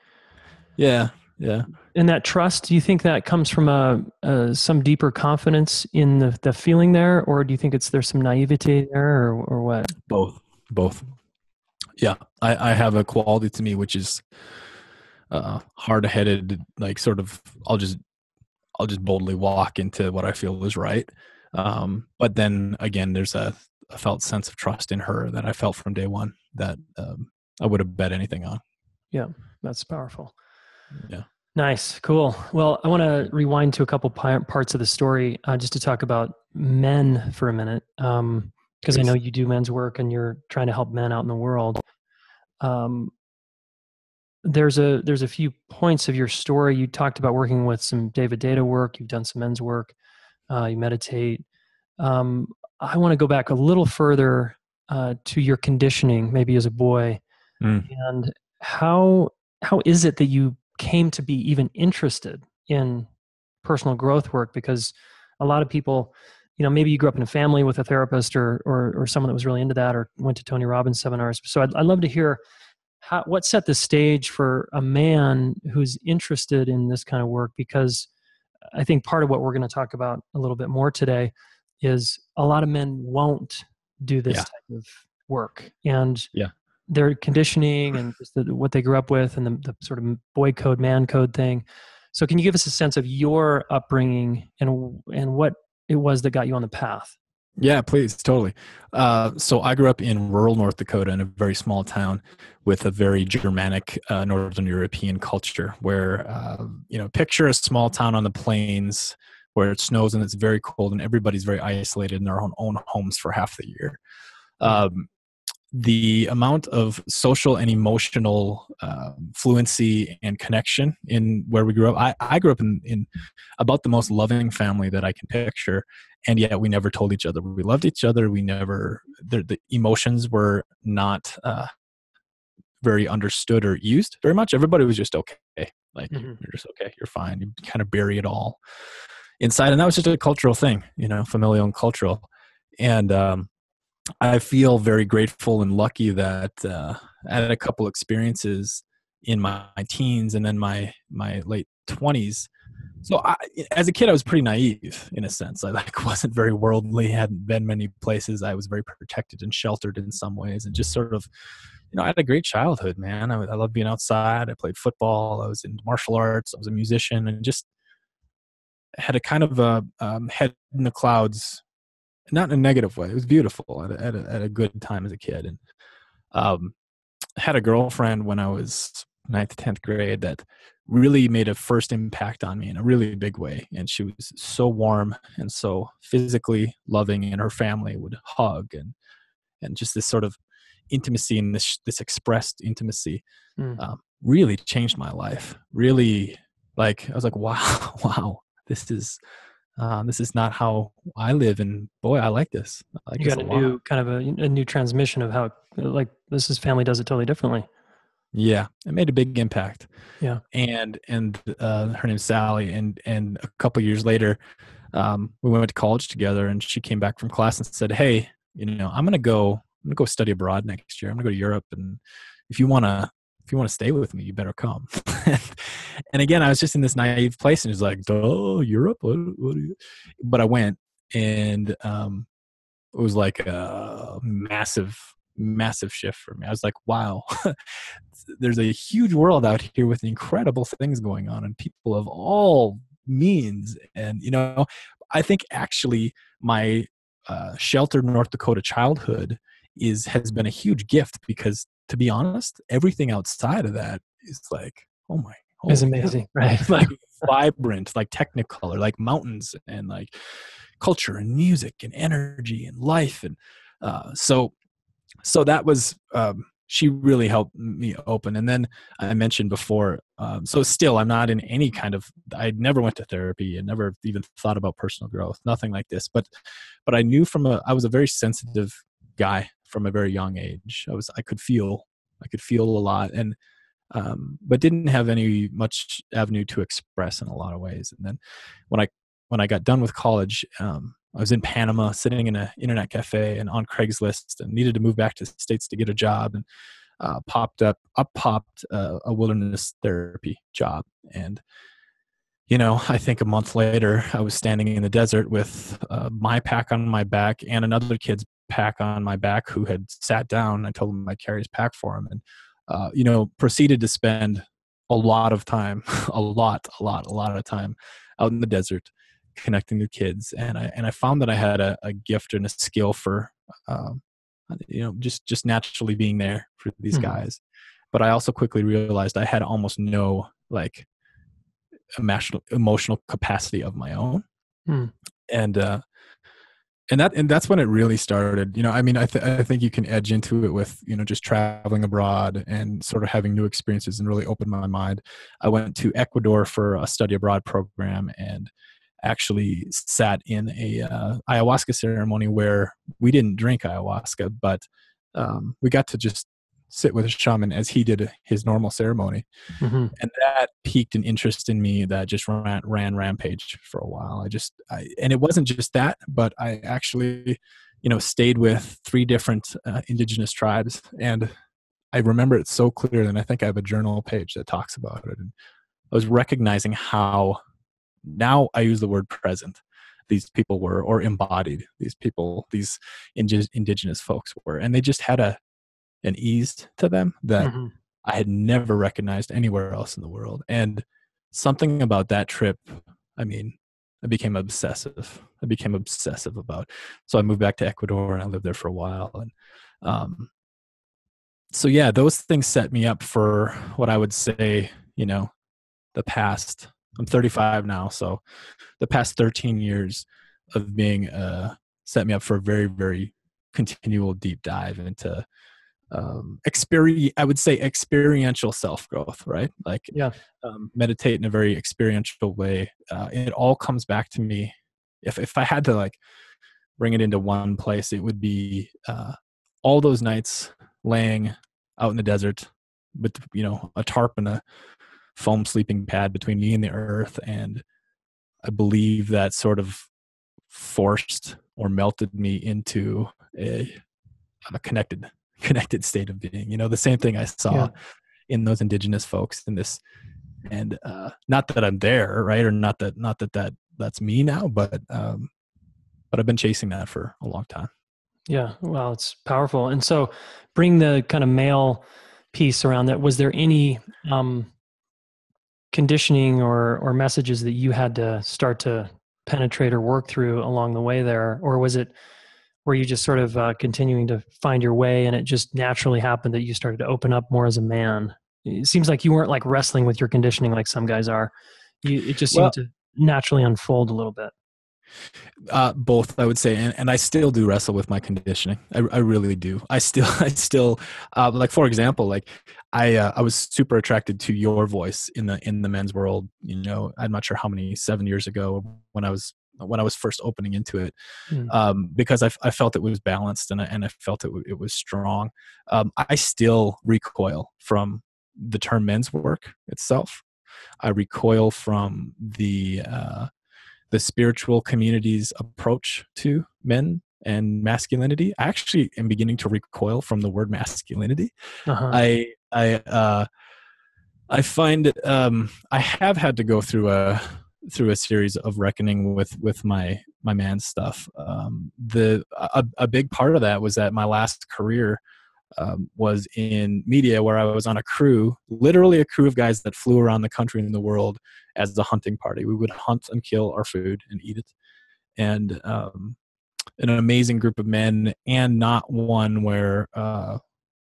[SPEAKER 2] Yeah.
[SPEAKER 1] And that trust, do you think that comes from some deeper confidence in the feeling there, or do you think there's some naivety there, or what?
[SPEAKER 2] Both. Yeah, I have a quality to me which is hard-headed, like sort of I'll just boldly walk into what I feel is right. But then again, there's a felt sense of trust in her that I felt from day one that I would have bet anything on.
[SPEAKER 1] Yeah, that's powerful.
[SPEAKER 2] Yeah.
[SPEAKER 1] Nice. Cool. Well, I want to rewind to a couple parts of the story just to talk about men for a minute. Because I know you do men's work and you're trying to help men out in the world. There's a few points of your story. You talked about working with some David Data work. You've done some men's work. You meditate. I want to go back a little further to your conditioning, maybe as a boy, and how is it that you came to be even interested in personal growth work? Because a lot of people, maybe you grew up in a family with a therapist or someone that was really into that, or went to Tony Robbins seminars. So I'd love to hear what set the stage for a man who's interested in this kind of work, because I think part of what we're going to talk about a little bit more today is a lot of men won't do this type of work, and their conditioning and just what they grew up with, and the sort of boy code, man code thing. So can you give us a sense of your upbringing and what it was that got you on the path?
[SPEAKER 2] Yeah, please. Totally. So I grew up in rural North Dakota in a very small town with a very Germanic, Northern European culture where, picture a small town on the plains where it snows and it's very cold and everybody's very isolated in their own homes for half the year. The amount of social and emotional fluency and connection in where we grew up. I grew up in about the most loving family that I can picture, and yet we never told each other we loved each other. We never, the emotions were not very understood or used very much. Everybody was just okay. Like, you're just okay, you're fine. You kind of bury it all inside. And that was just a cultural thing, familial and cultural. And I feel very grateful and lucky that I had a couple experiences in my teens and then my late 20s. So as a kid, I was pretty naive in a sense. I wasn't very worldly, hadn't been many places. I was very protected and sheltered in some ways, and just sort of, I had a great childhood, man. I loved being outside. I played football. I was in martial arts. I was a musician, and just had a kind of a head in the clouds. Not in a negative way. It was beautiful. I had a good time as a kid, and had a girlfriend when I was 9th, 10th grade that really made a first impact on me in a really big way. And she was so warm and so physically loving, and her family would hug and just this sort of intimacy and this expressed intimacy really changed my life. Really, I was like, wow, this is not how I live, and boy, I like this.
[SPEAKER 1] You got a new kind of a new transmission of how family does it totally differently.
[SPEAKER 2] Yeah, it made a big impact.
[SPEAKER 1] Yeah,
[SPEAKER 2] and her name's Sally, and a couple of years later, we went to college together, and she came back from class and said, "Hey, I'm gonna go study abroad next year. I'm gonna go to Europe, and if you wanna stay with me, you better come." And again, I was just in this naive place, and it was like, "Oh, Europe? What do you?" But I went, and it was like a massive shift for me. I was like, wow, there's a huge world out here with incredible things going on, and people of all means. And, I think actually my sheltered North Dakota childhood has been a huge gift, because to be honest, everything outside of that is like, oh my,
[SPEAKER 1] it's amazing, right?
[SPEAKER 2] Like vibrant, like technicolor, like mountains, and like culture and music and energy and life. And So that was, she really helped me open. And then I mentioned before, so still I'm not in any kind of, I never went to therapy and never even thought about personal growth, nothing like this. But I knew I was a very sensitive guy from a very young age. I could feel a lot, and but didn't have any much avenue to express in a lot of ways. And then when I got done with college, I was in Panama, sitting in an internet cafe and on Craigslist, and needed to move back to the States to get a job. And popped a wilderness therapy job. And I think a month later, I was standing in the desert with my pack on my back and another kid's pack on my back who had sat down. I told him I'd carry his pack for him, and proceeded to spend a lot of time, a lot of time out in the desert, connecting with kids. And I found that I had a gift and a skill for, just naturally being there for these guys. But I also quickly realized I had almost no emotional capacity of my own. And that's when it really started. I think you can edge into it with, just traveling abroad and sort of having new experiences and really open my mind. I went to Ecuador for a study abroad program and actually sat in a ayahuasca ceremony where we didn't drink ayahuasca, but we got to just sit with a shaman as he did his normal ceremony. And that piqued an interest in me that just ran rampage for a while. And it wasn't just that, but I actually, stayed with 3 different indigenous tribes. And I remember it so clearly. And I think I have a journal page that talks about it. And I was recognizing how, now I use the word present, these people were, or embodied, these indigenous folks were. And they just had an ease to them that I had never recognized anywhere else in the world. And something about that trip, I became obsessive. About. So I moved back to Ecuador and I lived there for a while. And so yeah, those things set me up for what I would say, the past, I'm 35 now. So the past 13 years of being, set me up for a very, very continual deep dive into, I would say experiential self-growth, right? Meditate in a very experiential way. It all comes back to me. If I had to bring it into one place, it would be all those nights laying out in the desert with a tarp and a foam sleeping pad between me and the earth. And I believe that sort of forced or melted me into a connected state of being. The same thing I saw in those indigenous folks in this. And not that I'm there, right? Or not that that's me now, but I've been chasing that for a long time.
[SPEAKER 1] Yeah. Wow. It's powerful. And so bring the kind of male piece around that. Was there any conditioning or messages that you had to start to penetrate or work through along the way there? Or were you just sort of continuing to find your way and it just naturally happened that you started to open up more as a man? It seems like you weren't wrestling with your conditioning like some guys are. It just seemed to naturally unfold a little bit.
[SPEAKER 2] Both, I would say, and I still do wrestle with my conditioning. I really do. I still, for example, I was super attracted to your voice in the men's world. I'm not sure how many, 7 years ago when I was first opening into it, because I felt it was balanced and I felt it was strong. I still recoil from the term men's work itself. I recoil from the spiritual community's approach to men and masculinity. I actually am beginning to recoil from the word masculinity. I find I have had to go through a series of reckoning with my man stuff. A big part of that was that my last career was in media, where I was on a crew, literally a crew of guys that flew around the country and the world as a hunting party. We would hunt and kill our food and eat it. And an amazing group of men, and not one where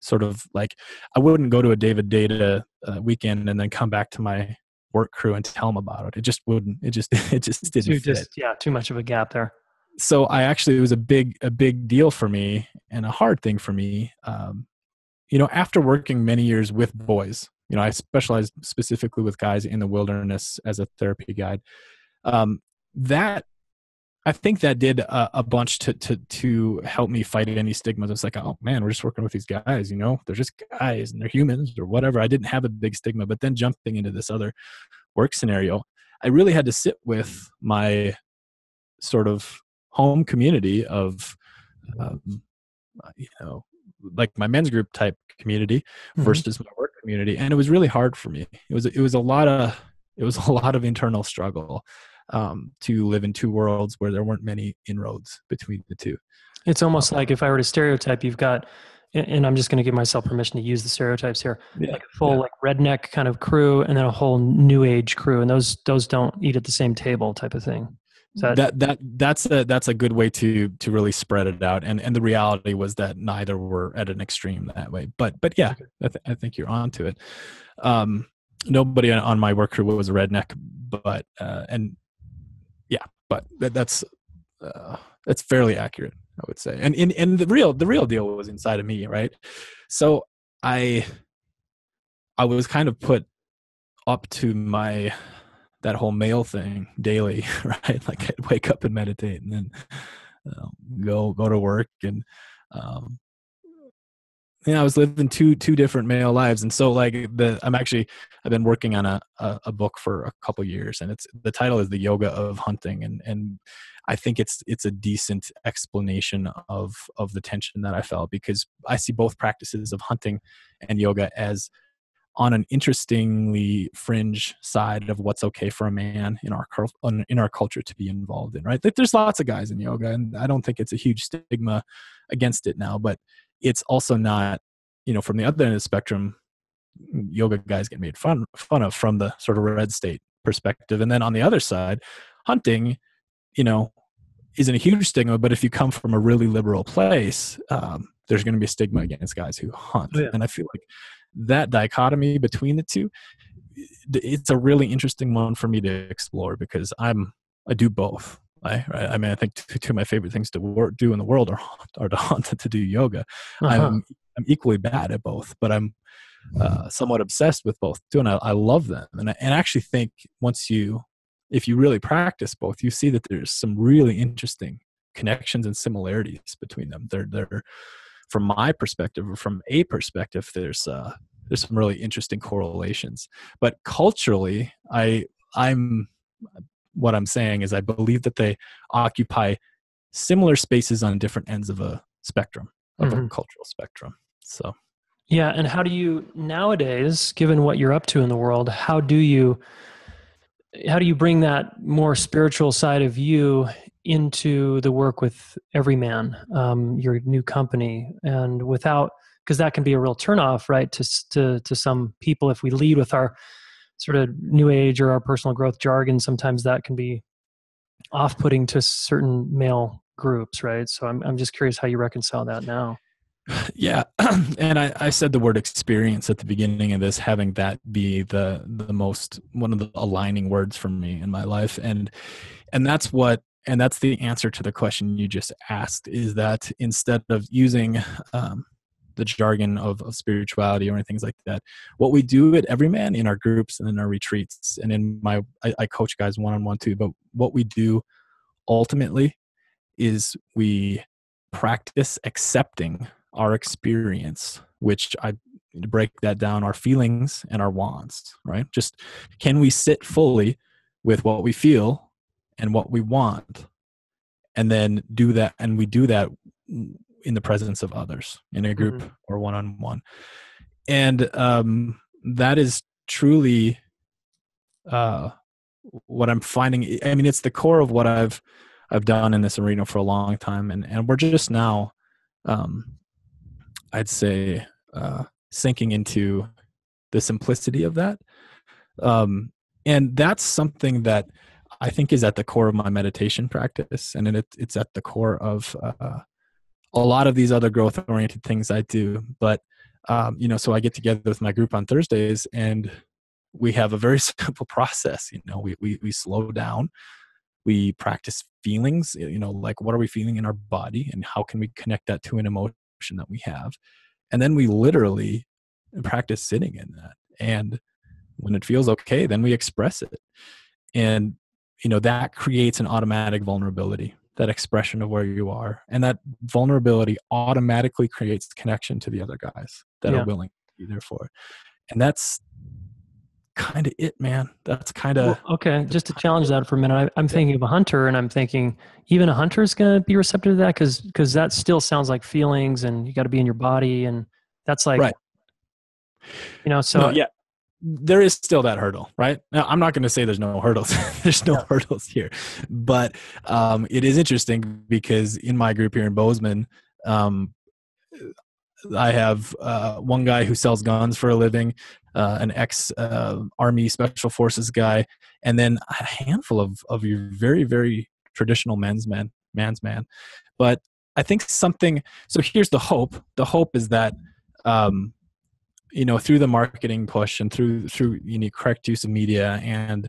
[SPEAKER 2] sort of I wouldn't go to a David Data weekend and then come back to my work crew and tell them about it. It just wouldn't. It just didn't fit.
[SPEAKER 1] Too much of a gap there.
[SPEAKER 2] so it was a big deal for me and a hard thing for me. After working many years with boys, I specialized specifically with guys in the wilderness as a therapy guide. That I think that did a bunch to help me fight any stigmas. It's like, oh man, we're just working with these guys, they're just guys and they're humans or whatever. I didn't have a big stigma, but then jumping into this other work scenario, I really had to sit with my sort of home community of, like my men's group type community versus my work community. And it was really hard for me. It was a lot of internal struggle to live in two worlds where there weren't many inroads between the two.
[SPEAKER 1] It's almost like if I were to stereotype, you've got, and I'm just going to give myself permission to use the stereotypes here, like a full like redneck kind of crew and then a whole new age crew. And those don't eat at the same table type of thing.
[SPEAKER 2] That's a good way to really spread it out. And the reality was that neither were at an extreme that way. But yeah, I think you're onto it. Nobody on my work crew was a redneck, but that's fairly accurate, I would say. And the real deal was inside of me, right? So I was kind of put up to that whole male thing daily, right? Like I'd wake up and meditate and then go to work. And I was living two different male lives. And so like I've been working on a book for a couple years, and the title is The Yoga of Hunting. And I think it's a decent explanation of the tension that I felt, because I see both practices of hunting and yoga as on an interestingly fringe side of what's okay for a man in our culture to be involved in, right? Like there's lots of guys in yoga, and I don't think it's a huge stigma against it now, but it's also not, from the other end of the spectrum, yoga guys get made fun of from the sort of red state perspective. And then on the other side, hunting, isn't a huge stigma, but if you come from a really liberal place, there's going to be a stigma against guys who hunt. Oh, yeah. And I feel like that dichotomy between the two, it's a really interesting one for me to explore, because I do both. Right? I mean, I think two of my favorite things to do in the world are to hunt and to do yoga. I'm equally bad at both, but I'm somewhat obsessed with both too, and I love them. And I actually think if you really practice both, you see that there's some really interesting connections and similarities between them. They're from my perspective, or from a perspective, there's some really interesting correlations. But culturally, what I'm saying is I believe that they occupy similar spaces on different ends of a spectrum, of a cultural spectrum. So,
[SPEAKER 1] yeah. And how do you nowadays, given what you're up to in the world, how do you bring that more spiritual side of you into the work with Everyman, your new company, and because that can be a real turnoff, right? To some people, if we lead with our sort of new age or our personal growth jargon, sometimes that can be off-putting to certain male groups, right? So I'm just curious how you reconcile that now.
[SPEAKER 2] Yeah. And I said the word experience at the beginning of this, having that be the most, one of the aligning words for me in my life. And that's the answer to the question you just asked, is that instead of using the jargon of spirituality or anything like that, what we do at Everyman in our groups and in our retreats, and I coach guys one-on-one too, but what we do ultimately is we practice accepting our experience, which I break that down, our feelings and our wants, right? Just, can we sit fully with what we feel and what we want, and then do that? And we do that in the presence of others, in a group or one-on-one. And that is truly what I'm finding. I mean, it's the core of what I've done in this arena for a long time. And we're just now, I'd say, sinking into the simplicity of that. And that's something that I think is at the core of my meditation practice. And it's at the core of a lot of these other growth-oriented things I do. But, so I get together with my group on Thursdays, and we have a very simple process. We slow down, We practice feelings, like what are we feeling in our body and how can we connect that to an emotion that we have? And then we literally practice sitting in that. And when it feels okay, then we express it. And, that creates an automatic vulnerability, that expression of where you are. And that vulnerability automatically creates connection to the other guys that are willing to be there for it. And that's kind of it, man. That's kind of...
[SPEAKER 1] Well, okay. Just to challenge that for a minute, I'm thinking of a hunter, and I'm thinking even a hunter is going to be receptive to that because that still sounds like feelings, and you got to be in your body, and that's like,
[SPEAKER 2] right.
[SPEAKER 1] So
[SPEAKER 2] no, yeah, there is still that hurdle, right? Now, I'm not going to say there's no hurdles. There's no hurdles here, but it is interesting because in my group here in Bozeman, I have one guy who sells guns for a living, an ex-Army Special Forces guy, and then a handful of your very, very traditional man's man. But I think so here's the hope. The hope is that, through the marketing push and through correct use of media and,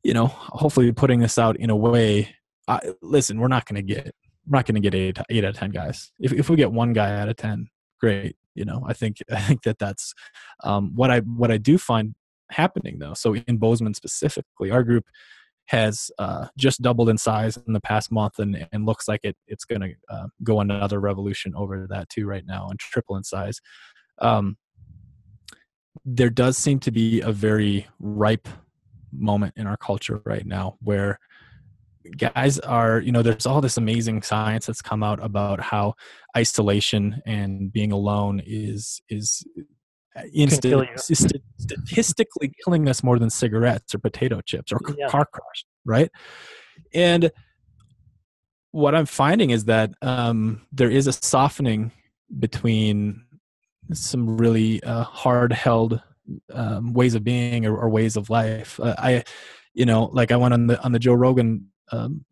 [SPEAKER 2] hopefully putting this out in a way, listen, we're not going to get 8 out of 10 guys. If we get one guy out of 10, great. I think that's what I do find happening though. So in Bozeman specifically, our group has just doubled in size in the past month and looks like it's going to go another revolution over that too right now and triple in size. There does seem to be a very ripe moment in our culture right now where guys are, there's all this amazing science that's come out about how isolation and being alone is statistically killing us more than cigarettes or potato chips or car crash, right? And what I'm finding is that there is a softening between some really hard-held ways of being or ways of life. I went on the Joe Rogan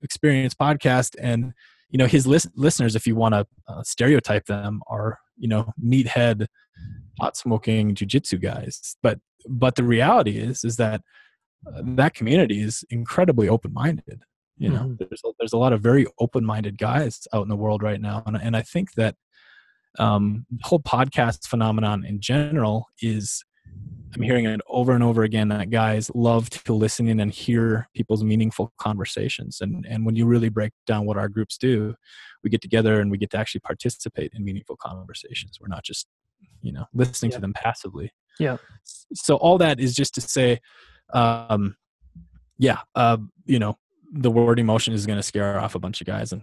[SPEAKER 2] Experience podcast, and his listeners, if you want to stereotype them, are meathead, pot smoking jiu-jitsu guys. But the reality is that that community is incredibly open-minded. There's a lot of very open-minded guys out in the world right now, and I think that the whole podcast phenomenon in general is, I'm hearing it over and over again, that guys love to listen in and hear people's meaningful conversations. And when you really break down what our groups do, we get together and we get to actually participate in meaningful conversations. We're not just, listening to them passively.
[SPEAKER 1] Yeah.
[SPEAKER 2] So all that is just to say, the word emotion is going to scare off a bunch of guys, and,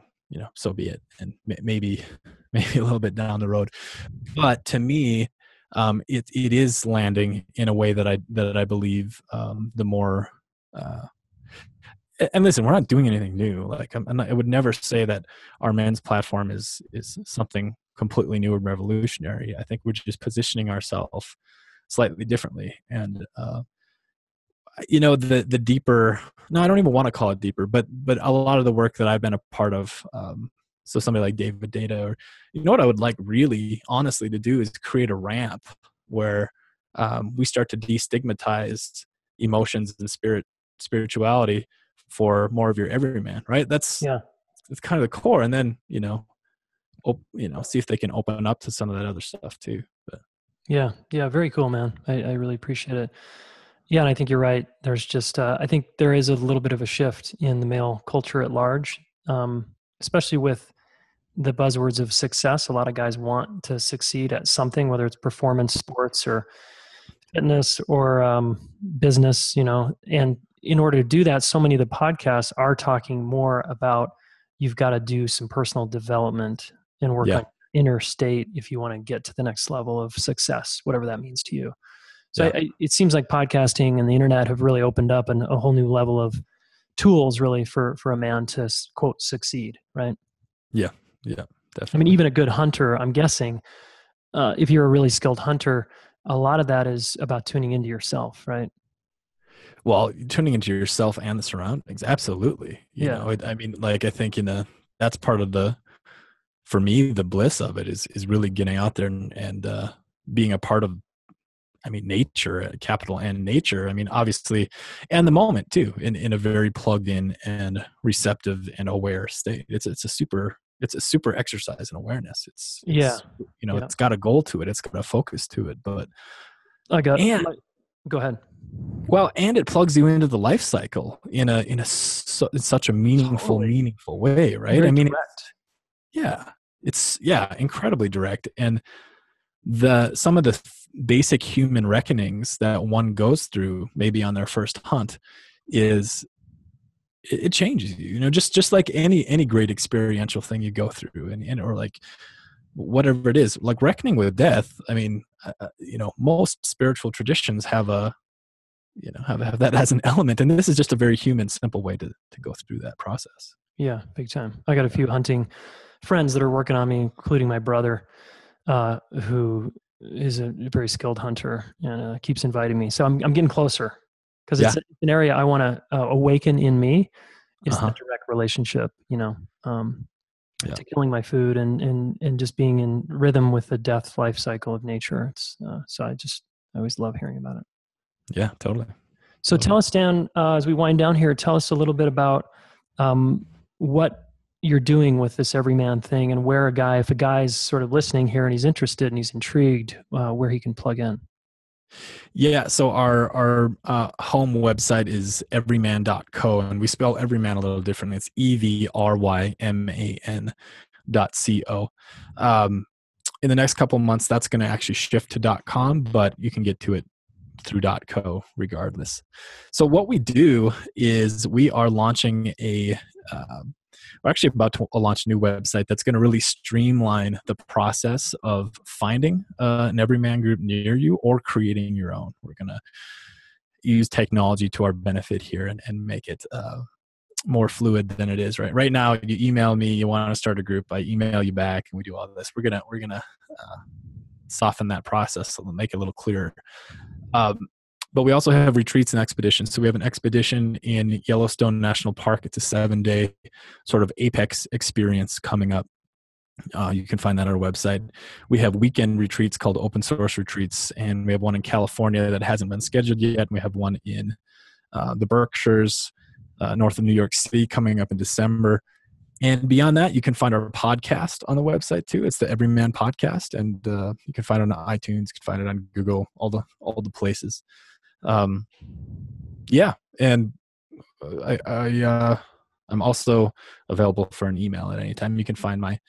[SPEAKER 2] so be it. And maybe a little bit down the road. But to me, it is landing in a way that I believe the more and listen, we're not doing anything new. Like I would never say that our men's platform is something completely new and revolutionary. I think we're just positioning ourselves slightly differently. And the deeper, no, I don't even want to call it deeper, but a lot of the work that I've been a part of, so somebody like David Data, or what I would like really honestly to do is create a ramp where we start to destigmatize emotions and spirituality for more of your everyman, right? That's kind of the core. And then, see if they can open up to some of that other stuff too. But
[SPEAKER 1] yeah, very cool, man. I really appreciate it. Yeah, and I think you're right. There's just, I think there is a little bit of a shift in the male culture at large, especially with the buzzwords of success. A lot of guys want to succeed at something, whether it's performance sports or fitness or business, and in order to do that, so many of the podcasts are talking more about you've got to do some personal development and work on inner state if you want to get to the next level of success, whatever that means to you. So it seems like podcasting and the internet have really opened up a whole new level of tools really for a man to, quote, succeed, right?
[SPEAKER 2] Yeah, definitely.
[SPEAKER 1] I mean, even a good hunter, I'm guessing, if you're a really skilled hunter, a lot of that is about tuning into yourself, right?
[SPEAKER 2] Well, tuning into yourself and the surroundings. Absolutely. You know, I mean, like, I think, that's part of for me, the bliss of it is really getting out there and being a part of I mean, nature, capital N nature. I mean, obviously, and the moment too, in a very plugged in and receptive and aware state. It's a super exercise in awareness.
[SPEAKER 1] Yeah. Yeah.
[SPEAKER 2] It's got a goal to it. It's got a focus to it. But
[SPEAKER 1] Go ahead.
[SPEAKER 2] well, and it plugs you into the life cycle in such a meaningful way, right?
[SPEAKER 1] Very
[SPEAKER 2] I mean,
[SPEAKER 1] direct.
[SPEAKER 2] it's incredibly direct. And some of the basic human reckonings that one goes through maybe on their first hunt is it changes you, just like any great experiential thing you go through, and or like whatever it is, like reckoning with death. I mean, most spiritual traditions have have that as an element, and this is just a very human, simple way to go through that process.
[SPEAKER 1] Yeah, big time. I got a few hunting friends that are working on me, including my brother, who is a very skilled hunter and keeps inviting me. So I'm getting closer, because it's an area I want to awaken in me. Is the direct relationship, to killing my food and just being in rhythm with the death life cycle of nature. It's so I always love hearing about it.
[SPEAKER 2] Yeah, totally.
[SPEAKER 1] So tell us, Dan, as we wind down here, tell us a little bit about what you're doing with this everyman thing, and where if a guy's sort of listening here and he's interested and he's intrigued, where he can plug in.
[SPEAKER 2] Yeah, so our home website is everyman.co, and we spell everyman a little differently. It's EVRYMAN.co. In the next couple of months, that's going to actually shift to .com, but you can get to it through .co regardless. So what we do is we are launching we're actually about to launch a new website that's going to really streamline the process of finding an everyman group near you or creating your own. We're going to use technology to our benefit here and make it more fluid than it is right now. You email me, you want to start a group, I email you back, and we do all this. We're gonna soften that process so make it a little clearer. But we also have retreats and expeditions. So we have an expedition in Yellowstone National Park. It's a 7-day sort of apex experience coming up. You can find that on our website. We have weekend retreats called open source retreats, and we have one in California that hasn't been scheduled yet. We have one in the Berkshires, north of New York City, coming up in December. And beyond that, you can find our podcast on the website too. It's the Everyman Podcast, and you can find it on iTunes, you can find it on Google, all the places. And I'm also available for an email at any time. You can find my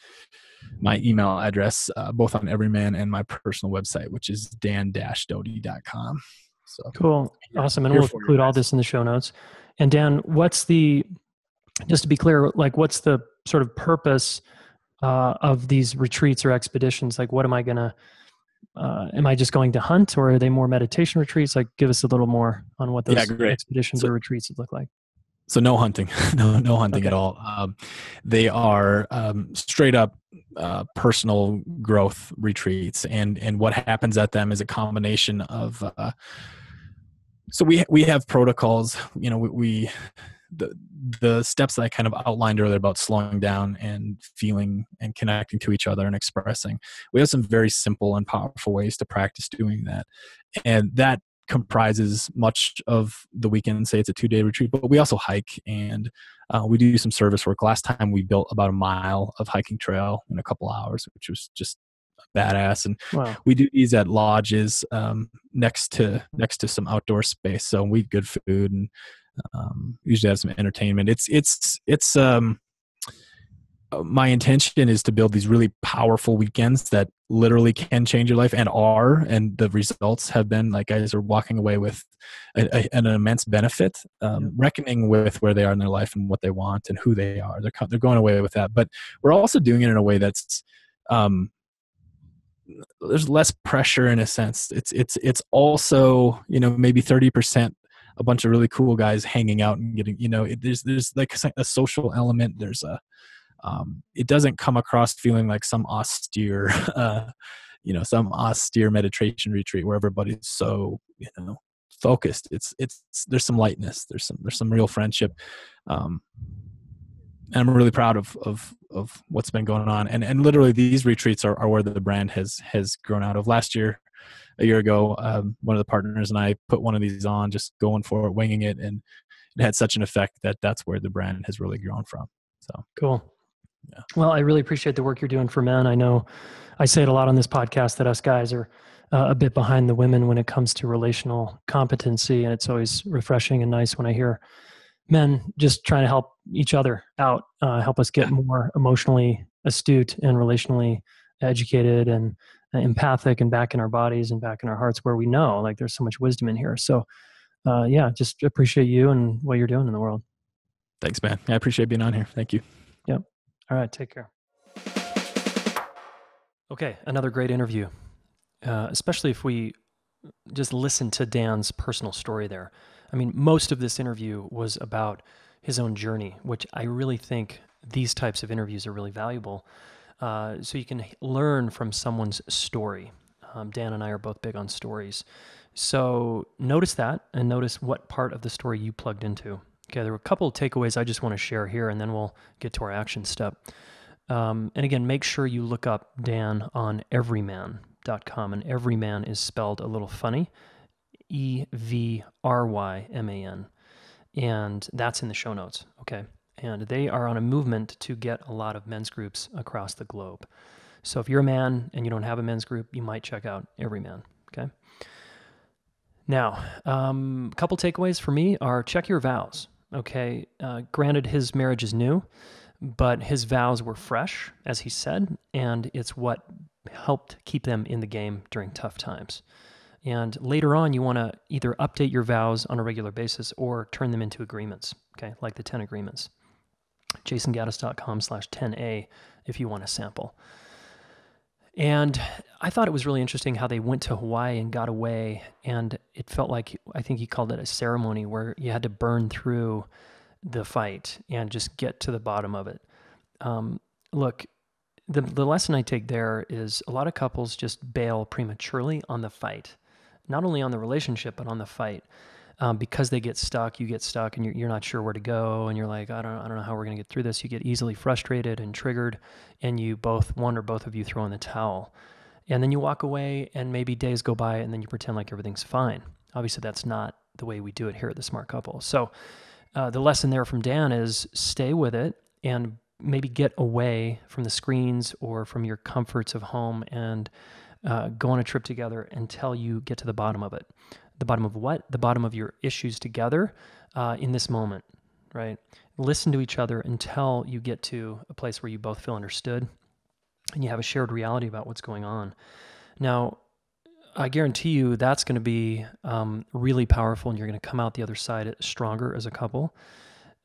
[SPEAKER 2] email address both on Everyman and my personal website, which is dan-doty.com. So
[SPEAKER 1] cool. Awesome. And we'll include all this in the show notes. And Dan, just to be clear, like what's the sort of purpose of these retreats or expeditions? Like what am I going to am I just going to hunt, or are they more meditation retreats? Like, give us a little more on what those expeditions or retreats would look like.
[SPEAKER 2] So no hunting, no hunting at all. They are straight up personal growth retreats, and what happens at them is a combination of. So we have protocols. The steps that I kind of outlined earlier about slowing down and feeling and connecting to each other and expressing. We have some very simple and powerful ways to practice doing that. And that comprises much of the weekend. Say it's a 2-day retreat, but we also hike, and we do some service work. Last time we built about a mile of hiking trail in a couple hours, which was just badass. And we do these at lodges next to some outdoor space. So we have good food and usually have some entertainment. It's my intention is to build these really powerful weekends that literally can change your life and the results have been like guys are walking away with an immense benefit, reckoning with where they are in their life and what they want and who they are. They're going away with that, but we're also doing it in a way that's there's less pressure in a sense. It's also, maybe 30% a bunch of really cool guys hanging out and getting, there's like a social element. There's it doesn't come across feeling like some austere, some austere meditation retreat where everybody's so, focused. There's some lightness. There's some real friendship. And I'm really proud of what's been going on. And literally these retreats are where the brand has grown out of. Last year, a year ago, one of the partners and I put one of these on, just going for it, winging it, and it had such an effect that that's where the brand has really grown from. So
[SPEAKER 1] Cool.
[SPEAKER 2] yeah.
[SPEAKER 1] Well, I really appreciate the work you're doing for men. I know I say it a lot on this podcast that us guys are a bit behind the women when it comes to relational competency. And it's always refreshing and nice when I hear men just trying to help each other out, help us get more emotionally astute and relationally educated and empathic and back in our bodies and back in our hearts where we know like there's so much wisdom in here. So yeah, just appreciate you and what you're doing in the world.
[SPEAKER 2] Thanks, man. I appreciate being on here. Thank you.
[SPEAKER 1] Yep. All right. Take care. Okay. Another great interview, especially if we just listen to Dan's personal story there. I mean, most of this interview was about his own journey, which I really think these types of interviews are really valuable. So you can learn from someone's story. Dan and I are both big on stories. So notice that and notice what part of the story you plugged into. Okay, there were a couple of takeaways I just want to share here, and then we'll get to our action step. And again, make sure you look up Dan on everyman.com, and everyman is spelled a little funny, EVRYMAN, and that's in the show notes, okay? And they are on a movement to get a lot of men's groups across the globe. So if you're a man and you don't have a men's group, you might check out Everyman, okay? Now, a couple takeaways for me are check your vows, okay? Granted, his marriage is new, but his vows were fresh, as he said, and it's what helped keep them in the game during tough times. And later on, you want to either update your vows on a regular basis or turn them into agreements, okay, like the 10 agreements. JaysonGaddis.com/10A if you want a sample. And I thought it was really interesting how they went to Hawaii and got away, and it felt like, I think he called it a ceremony where you had to burn through the fight and just get to the bottom of it. Look, the lesson I take there is a lot of couples just bail prematurely on the fight, not only on the relationship, but on the fight. Because they get stuck, you get stuck and you're not sure where to go. And you're like, I don't know how we're going to get through this. You get easily frustrated and triggered, and one or both of you throw in the towel. And then you walk away and maybe days go by and then you pretend like everything's fine. Obviously that's not the way we do it here at The Smart Couple. So the lesson there from Dan is stay with it and maybe get away from the screens or from your comforts of home and go on a trip together until you get to the bottom of it. The bottom of what? The bottom of your issues together in this moment, right? Listen to each other until you get to a place where you both feel understood and you have a shared reality about what's going on. Now, I guarantee you that's going to be really powerful, and you're going to come out the other side stronger as a couple.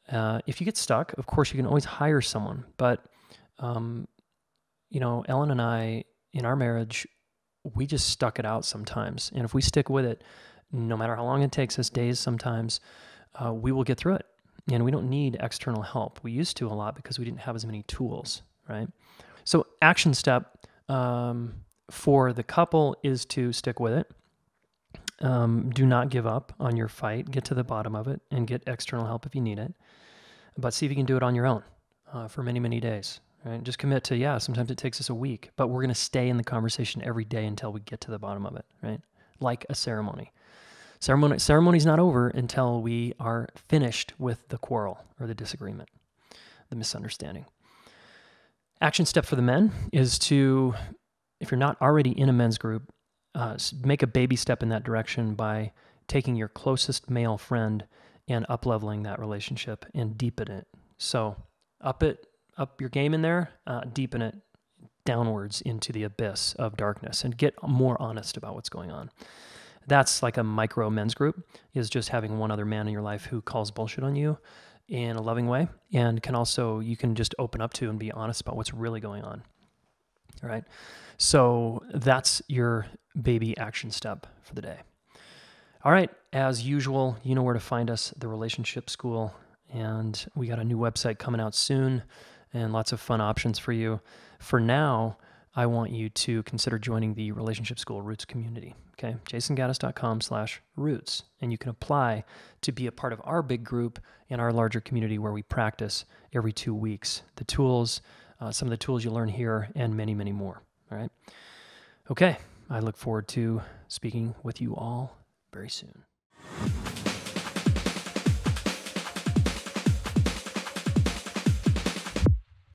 [SPEAKER 1] If you get stuck, of course, you can always hire someone. But, Ellen and I, in our marriage, we just stuck it out sometimes. And if we stick with it, no matter how long it takes us, days sometimes, we will get through it. And we don't need external help. We used to a lot because we didn't have as many tools, right? So action step for the couple is to stick with it. Do not give up on your fight. Get to the bottom of it and get external help if you need it. But see if you can do it on your own for many, many days. Right? Just commit to, sometimes it takes us a week, but we're going to stay in the conversation every day until we get to the bottom of it, right? Like a ceremony. Ceremony's not over until we are finished with the quarrel or the disagreement, the misunderstanding. Action step for the men is to, if you're not already in a men's group, make a baby step in that direction by taking your closest male friend and up-leveling that relationship and deepen it. So up your game in there, deepen it downwards into the abyss of darkness and get more honest about what's going on. That's like a micro men's group, is just having one other man in your life who calls bullshit on you in a loving way and you can just open up to and be honest about what's really going on. All right. So that's your baby action step for the day. All right. As usual, you know where to find us, The Relationship School. And we got a new website coming out soon and lots of fun options for you. For now, I want you to consider joining the Relationship School Roots community. Okay, JasonGaddis.com/roots. And you can apply to be a part of our big group in our larger community where we practice every 2 weeks. The tools, some of the tools you learn here, and many, many more. All right. Okay, I look forward to speaking with you all very soon.